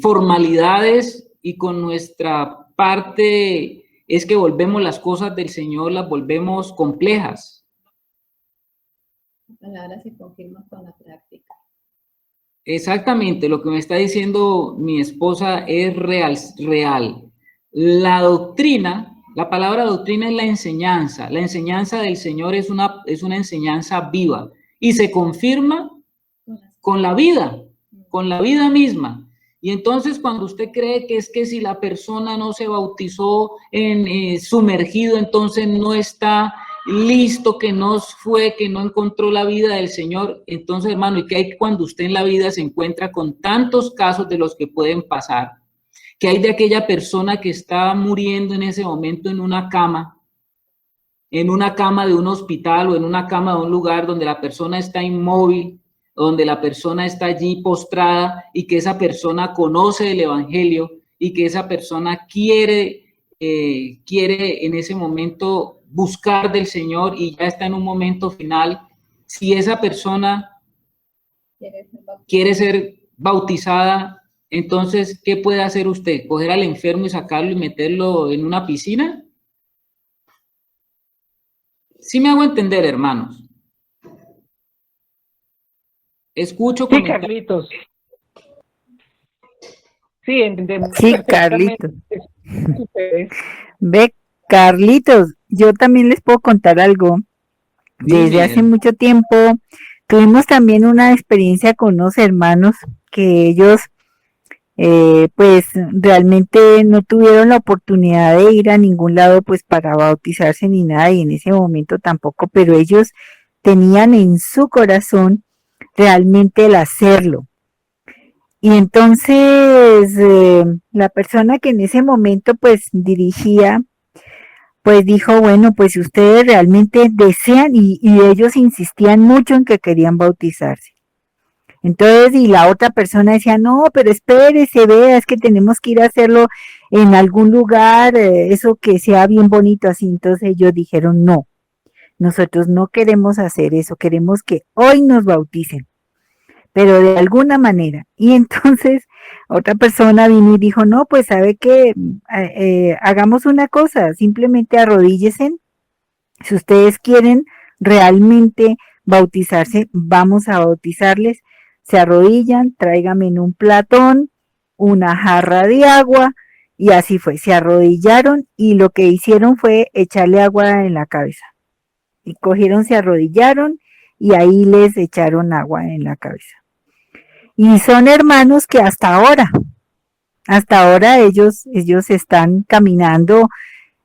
[SPEAKER 1] formalidades y con nuestra parte es que volvemos las cosas del Señor, las volvemos complejas?
[SPEAKER 3] La palabra se confirma con la práctica.
[SPEAKER 1] Exactamente, lo que me está diciendo mi esposa es real. La doctrina, la palabra doctrina es la enseñanza del Señor es una enseñanza viva y se confirma con la vida misma. Y entonces cuando usted cree que es que si la persona no se bautizó sumergido, entonces no está listo, que no encontró la vida del Señor, entonces hermano, y que hay cuando usted en la vida se encuentra con tantos casos de los que pueden pasar, que hay de aquella persona que está muriendo en ese momento en una cama de un hospital o en una cama de un lugar donde la persona está inmóvil, donde la persona está allí postrada y que esa persona conoce el evangelio y que esa persona quiere en ese momento buscar del Señor y ya está en un momento final. Si esa persona quiere ser bautizada, entonces, ¿qué puede hacer usted? ¿Coger al enfermo y sacarlo y meterlo en una piscina? Sí me hago entender, hermanos. Escucho
[SPEAKER 8] sí, Carlitos. Sí, entendemos.
[SPEAKER 6] Sí, Carlitos. Ve, Carlitos, yo también les puedo contar algo. Desde hace mucho tiempo tuvimos también una experiencia con unos hermanos que ellos pues realmente no tuvieron la oportunidad de ir a ningún lado pues para bautizarse ni nada y en ese momento tampoco, pero ellos tenían en su corazón realmente el hacerlo. Y entonces la persona que en ese momento pues dirigía pues dijo, bueno, pues si ustedes realmente desean, y ellos insistían mucho en que querían bautizarse. Entonces, y la otra persona decía, no, pero espérese, vea, es que tenemos que ir a hacerlo en algún lugar, eso que sea bien bonito así. Entonces ellos dijeron, no, nosotros no queremos hacer eso, queremos que hoy nos bauticen, pero de alguna manera. Y entonces otra persona vino y dijo, no, pues sabe que hagamos una cosa, simplemente arrodíllesen, si ustedes quieren realmente bautizarse, vamos a bautizarles, se arrodillan, tráigame en un platón una jarra de agua, y así fue, se arrodillaron y lo que hicieron fue echarle agua en la cabeza. Y cogieron, se arrodillaron y ahí les echaron agua en la cabeza. Y son hermanos que hasta ahora ellos están caminando,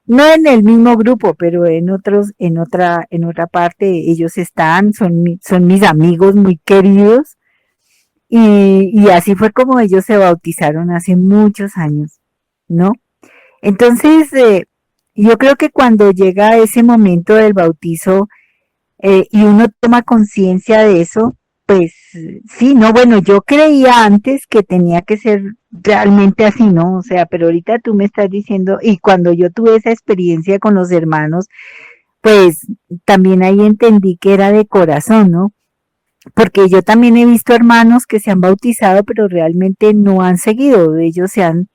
[SPEAKER 6] no en el mismo grupo, pero en otra parte ellos están, son mis amigos muy queridos, y así fue como ellos se bautizaron hace muchos años, ¿no? Entonces, yo creo que cuando llega ese momento del bautizo, y uno toma conciencia de eso, pues sí, no, bueno, yo creía antes que tenía que ser realmente así, ¿no? O sea, pero ahorita tú me estás diciendo, y cuando yo tuve esa experiencia con los hermanos, pues también ahí entendí que era de corazón, ¿no? Porque yo también he visto hermanos que se han bautizado, pero realmente no han seguido, ellos se han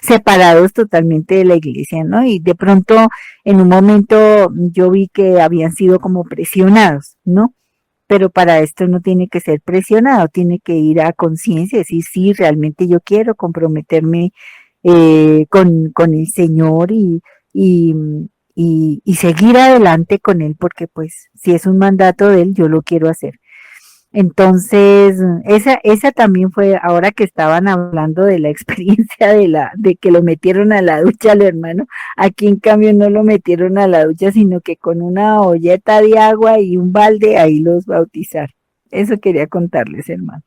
[SPEAKER 6] separados totalmente de la iglesia, ¿no? Y de pronto, en un momento, yo vi que habían sido como presionados, ¿no? Pero para esto no tiene que ser presionado, tiene que ir a conciencia, decir, sí, realmente yo quiero comprometerme con el Señor y seguir adelante con Él, porque pues si es un mandato de Él, yo lo quiero hacer. Entonces, esa también fue, ahora que estaban hablando de la experiencia de que lo metieron a la ducha al hermano, aquí en cambio no lo metieron a la ducha, sino que con una olleta de agua y un balde ahí los bautizaron. Eso quería contarles, hermano.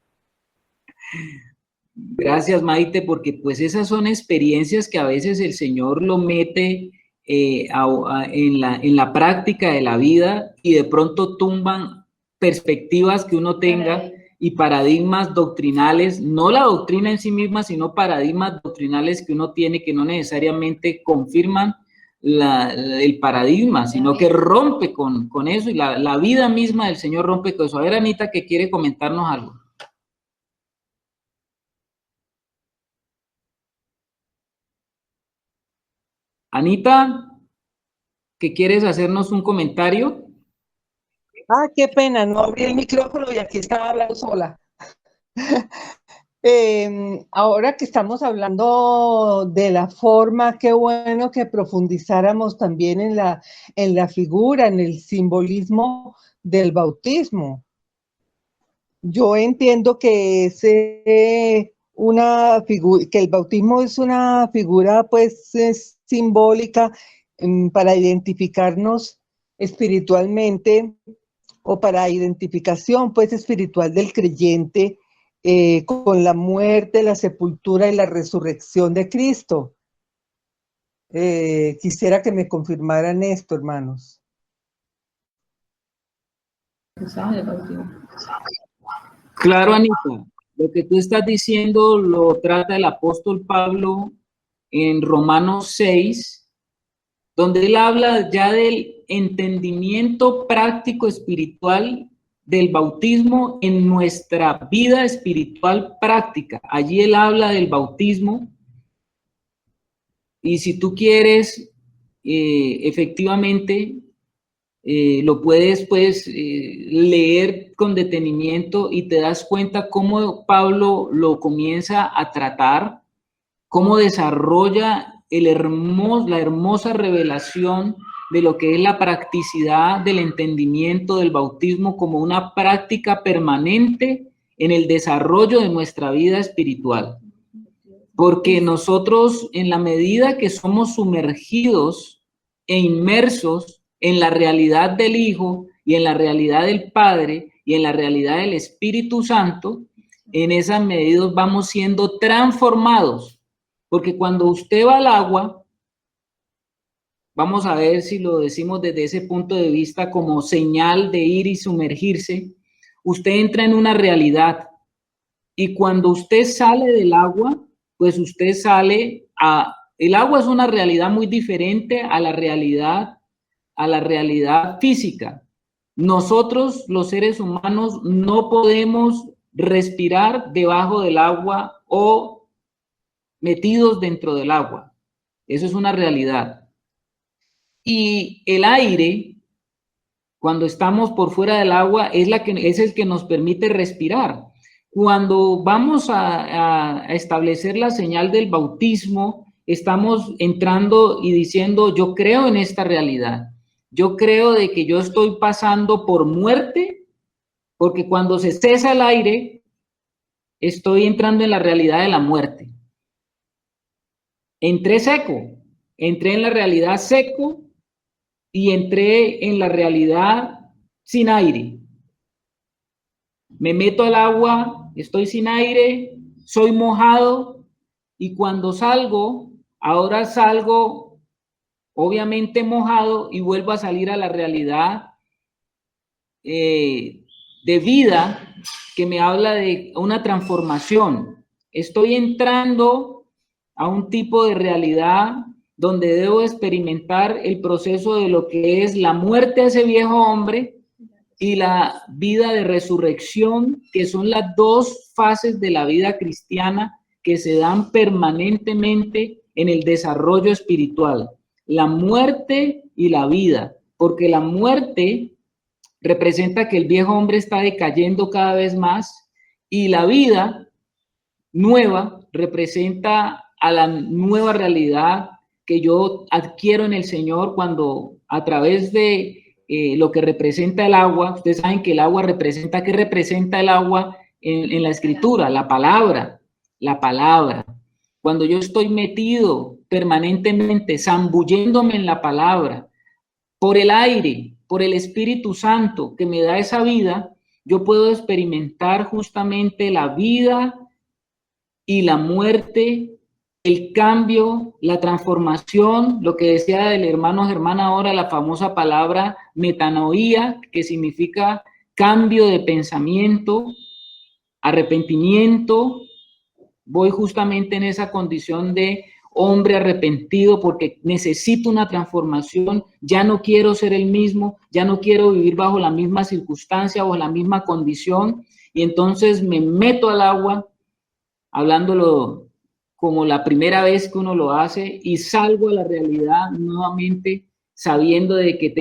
[SPEAKER 1] Gracias, Maite, porque pues esas son experiencias que a veces el Señor lo mete en la práctica de la vida, y de pronto tumban perspectivas que uno tenga y paradigmas doctrinales, no la doctrina en sí misma, sino paradigmas doctrinales que uno tiene que no necesariamente confirman el paradigma, sino que rompe con eso, y la vida misma del Señor rompe con eso. A ver, Anita, que quiere comentarnos algo. Anita, ¿qué quieres hacernos un comentario?
[SPEAKER 4] Ah, qué pena, no abrí el micrófono y aquí estaba hablando sola. Ahora que estamos hablando de la forma, qué bueno que profundizáramos también en la figura, en el simbolismo del bautismo. Yo entiendo que que el bautismo es una figura pues simbólica, para identificarnos espiritualmente, o para identificación pues espiritual del creyente con la muerte, la sepultura y la resurrección de Cristo. Quisiera que me confirmaran esto, hermanos.
[SPEAKER 1] Claro, Anita, lo que tú estás diciendo lo trata el apóstol Pablo en Romanos 6, donde él habla ya del entendimiento práctico espiritual del bautismo en nuestra vida espiritual práctica. Allí él habla del bautismo, y si tú quieres, efectivamente, lo puedes pues leer con detenimiento, y te das cuenta cómo Pablo lo comienza a tratar, cómo desarrolla la hermosa revelación de lo que es la practicidad del entendimiento del bautismo como una práctica permanente en el desarrollo de nuestra vida espiritual. Porque nosotros, en la medida que somos sumergidos e inmersos en la realidad del Hijo y en la realidad del Padre y en la realidad del Espíritu Santo, en esas medidas vamos siendo transformados. Porque cuando usted va al agua, vamos a ver si lo decimos desde ese punto de vista como señal de ir y sumergirse, usted entra en una realidad y cuando usted sale del agua, pues usted sale a... El agua es una realidad muy diferente a la realidad física. Nosotros, los seres humanos, no podemos respirar debajo del agua o metidos dentro del agua. Eso es una realidad. Y el aire, cuando estamos por fuera del agua, es el que nos permite respirar. Cuando vamos a establecer la señal del bautismo, estamos entrando y diciendo, yo creo en esta realidad. Yo creo de que yo estoy pasando por muerte, porque cuando se cesa el aire, estoy entrando en la realidad de la muerte. Entré seco, entré en la realidad seco y entré en la realidad sin aire. Me meto al agua, estoy sin aire, soy mojado y cuando salgo, ahora salgo obviamente mojado y vuelvo a salir a la realidad de vida que me habla de una transformación. Estoy entrando a un tipo de realidad donde debo experimentar el proceso de lo que es la muerte de ese viejo hombre y la vida de resurrección, que son las dos fases de la vida cristiana que se dan permanentemente en el desarrollo espiritual. La muerte y la vida, porque la muerte representa que el viejo hombre está decayendo cada vez más y la vida nueva representa a la nueva realidad que yo adquiero en el Señor cuando a través de lo que representa el agua, ustedes saben que el agua representa, ¿qué representa el agua en la escritura? La palabra, la palabra. Cuando yo estoy metido permanentemente, zambulléndome en la palabra, por el aire, por el Espíritu Santo que me da esa vida, yo puedo experimentar justamente la vida y la muerte, el cambio, la transformación, lo que decía el hermano Germán ahora, la famosa palabra metanoía, que significa cambio de pensamiento, arrepentimiento. Voy justamente en esa condición de hombre arrepentido porque necesito una transformación, ya no quiero ser el mismo, ya no quiero vivir bajo la misma circunstancia o la misma condición, y entonces me meto al agua, hablándolo como la primera vez que uno lo hace, y salgo a la realidad nuevamente sabiendo de que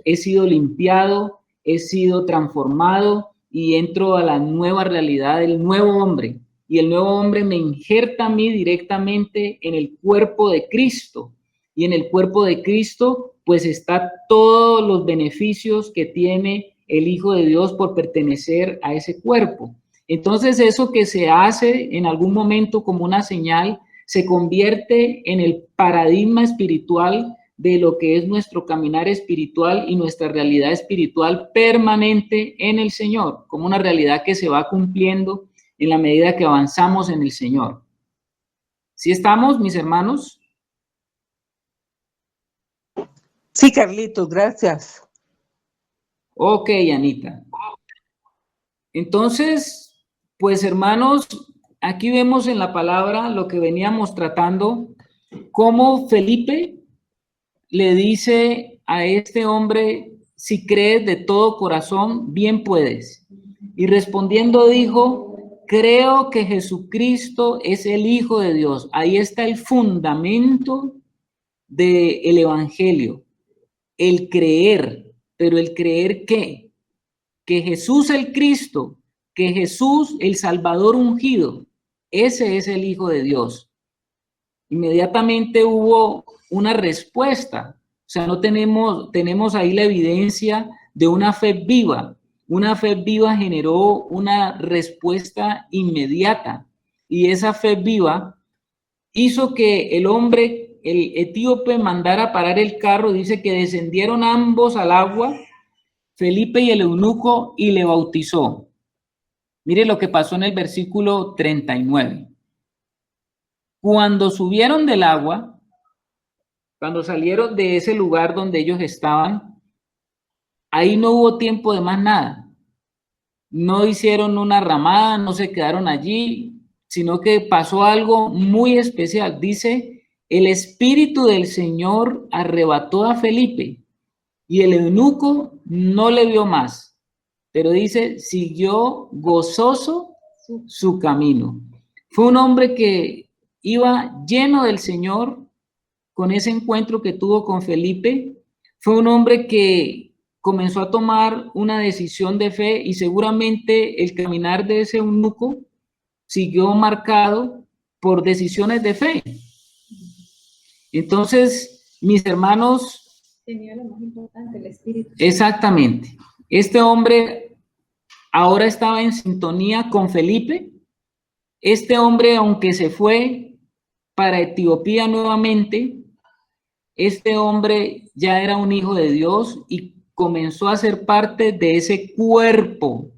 [SPEAKER 1] he sido limpiado, he sido transformado y entro a la nueva realidad del nuevo hombre. Y el nuevo hombre me injerta a mí directamente en el cuerpo de Cristo. Y en el cuerpo de Cristo, pues está todos los beneficios que tiene el Hijo de Dios por pertenecer a ese cuerpo. Entonces eso que se hace en algún momento como una señal, se convierte en el paradigma espiritual de lo que es nuestro caminar espiritual y nuestra realidad espiritual permanente en el Señor, como una realidad que se va cumpliendo en la medida que avanzamos en el Señor. ¿Sí estamos, mis hermanos?
[SPEAKER 4] Sí, Carlitos, gracias.
[SPEAKER 1] Ok, Anita. Entonces, pues hermanos, aquí vemos en la palabra lo que veníamos tratando, cómo Felipe le dice a este hombre, si crees de todo corazón, bien puedes. Y respondiendo dijo, creo que Jesucristo es el Hijo de Dios. Ahí está el fundamento del Evangelio, el creer. Pero el creer ¿qué? Que Jesús el Cristo, que Jesús el Salvador ungido, ese es el Hijo de Dios. Inmediatamente hubo una respuesta. O sea, no tenemos ahí la evidencia de una fe viva. Una fe viva generó una respuesta inmediata. Y esa fe viva hizo que el hombre, el etíope, mandara parar el carro. Dice que descendieron ambos al agua, Felipe y el eunuco, y le bautizó. Mire lo que pasó en el versículo 39. Cuando subieron del agua, Cuando salieron de ese lugar donde ellos estaban, ahí no hubo tiempo de más nada. No hicieron una ramada, no se quedaron allí, sino que pasó algo muy especial. Dice, el Espíritu del Señor arrebató a Felipe y el eunuco no le vio más, pero dice, siguió gozoso su camino. Fue un hombre que iba lleno del Señor con ese encuentro que tuvo con Felipe. Fue un hombre que comenzó a tomar una decisión de fe y seguramente el caminar de ese eunuco siguió marcado por decisiones de fe. Entonces, mis hermanos,
[SPEAKER 3] tenía lo más importante, el espíritu.
[SPEAKER 1] Exactamente. Este hombre ahora estaba en sintonía con Felipe. Este hombre, aunque se fue para Etiopía nuevamente, este hombre ya era un hijo de Dios y comenzó a ser parte de ese cuerpo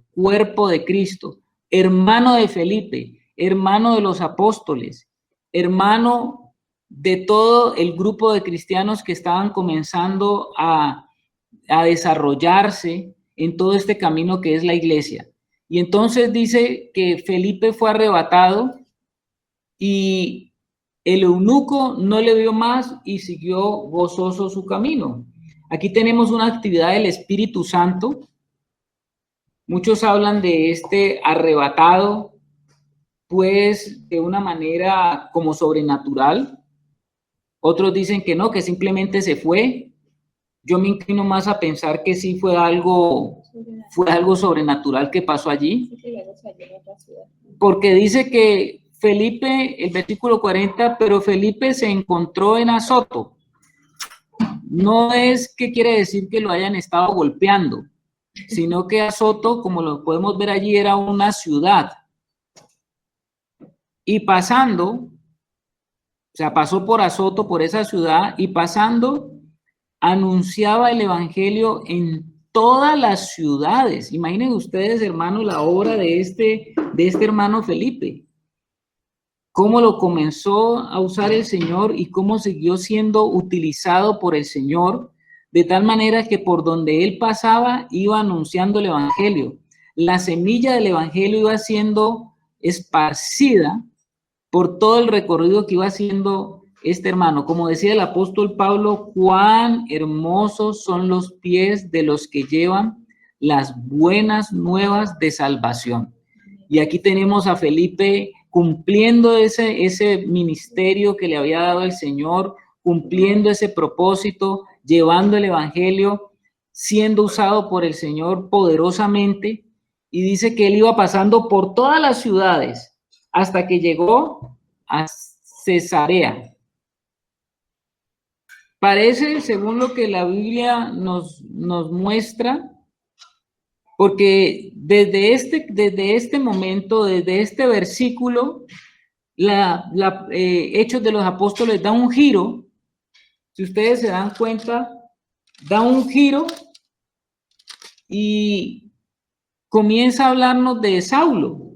[SPEAKER 1] de Cristo, hermano de Felipe, hermano de los apóstoles, hermano de todo el grupo de cristianos que estaban comenzando a desarrollarse en todo este camino que es la iglesia. Y entonces dice que Felipe fue arrebatado y el eunuco no le vio más y siguió gozoso su camino. Aquí tenemos una actividad del Espíritu Santo. Muchos hablan de este arrebatado, pues de una manera como sobrenatural. Otros dicen que no, que simplemente se fue. Yo me inclino más a pensar que sí fue algo sobrenatural que pasó allí. Porque dice que Felipe, el versículo 40, pero Felipe se encontró en Azoto. No es que quiere decir que lo hayan estado golpeando, sino que Azoto, como lo podemos ver allí, era una ciudad. Y pasando, o sea, pasó por Azoto, por esa ciudad, y pasando, anunciaba el evangelio en todas las ciudades. Imaginen ustedes, hermanos, la obra de este hermano Felipe. Cómo lo comenzó a usar el Señor y cómo siguió siendo utilizado por el Señor, de tal manera que por donde él pasaba iba anunciando el evangelio. La semilla del evangelio iba siendo esparcida por todo el recorrido que iba haciendo este hermano. Como decía el apóstol Pablo, cuán hermosos son los pies de los que llevan las buenas nuevas de salvación. Y aquí tenemos a Felipe cumpliendo ese ministerio que le había dado el Señor, cumpliendo ese propósito, llevando el evangelio, siendo usado por el Señor poderosamente. Y dice que él iba pasando por todas las ciudades hasta que llegó a Cesarea. Parece, según lo que la Biblia nos muestra, porque desde este momento, desde este versículo, Hechos de los Apóstoles da un giro. Si ustedes se dan cuenta, da un giro y comienza a hablarnos de Saulo,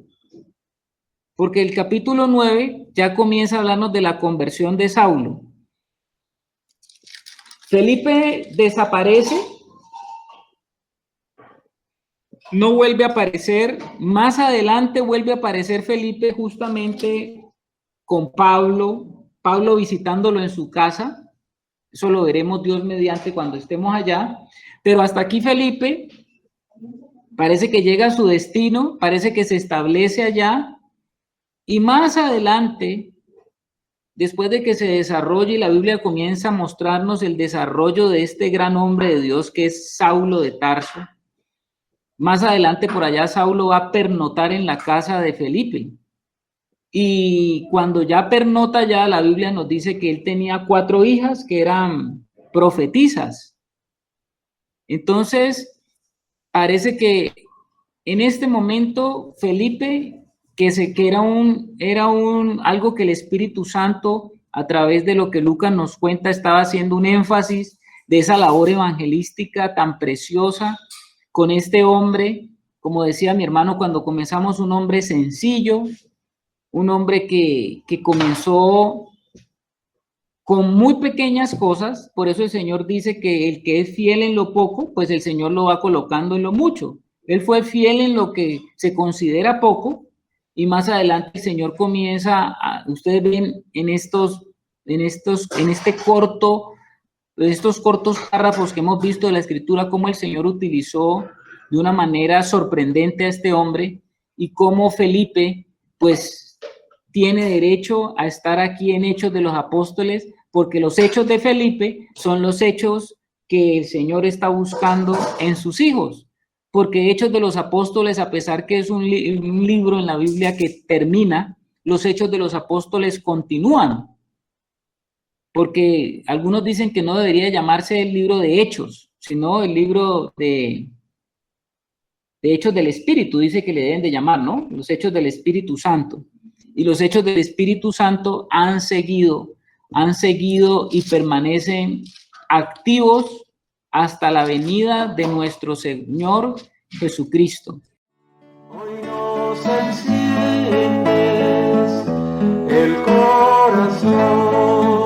[SPEAKER 1] porque el capítulo 9 ya comienza a hablarnos de la conversión de Saulo. Felipe desaparece, no vuelve a aparecer. Más adelante vuelve a aparecer Felipe justamente con Pablo visitándolo en su casa. Eso lo veremos Dios mediante cuando estemos allá. Pero hasta aquí Felipe parece que llega a su destino, parece que se establece allá. Y más adelante, después de que se desarrolle, la Biblia comienza a mostrarnos el desarrollo de este gran hombre de Dios que es Saulo de Tarso. Más adelante por allá Saulo va a pernotar en la casa de Felipe. Y cuando ya pernota ya, la Biblia nos dice que él tenía 4 hijas que eran profetisas. Entonces, parece que en este momento Felipe, que era algo que el Espíritu Santo, a través de lo que Lucas nos cuenta, estaba haciendo un énfasis de esa labor evangelística tan preciosa con este hombre, como decía mi hermano, cuando comenzamos, un hombre sencillo, un hombre que comenzó con muy pequeñas cosas. Por eso el Señor dice que el que es fiel en lo poco, pues el Señor lo va colocando en lo mucho. Él fue fiel en lo que se considera poco, y más adelante el Señor comienza ustedes ven en estos cortos párrafos que hemos visto de la Escritura, cómo el Señor utilizó de una manera sorprendente a este hombre, y cómo Felipe, pues, tiene derecho a estar aquí en Hechos de los Apóstoles, porque los hechos de Felipe son los hechos que el Señor está buscando en sus hijos. Porque Hechos de los Apóstoles, a pesar que es un libro en la Biblia que termina, los Hechos de los Apóstoles continúan. Porque algunos dicen que no debería llamarse el libro de Hechos, sino el libro de Hechos del Espíritu, dice que le deben de llamar, ¿no? Los Hechos del Espíritu Santo. Y los Hechos del Espíritu Santo han seguido y permanecen activos hasta la venida de nuestro Señor Jesucristo.
[SPEAKER 9] Hoy nos enciendes el corazón.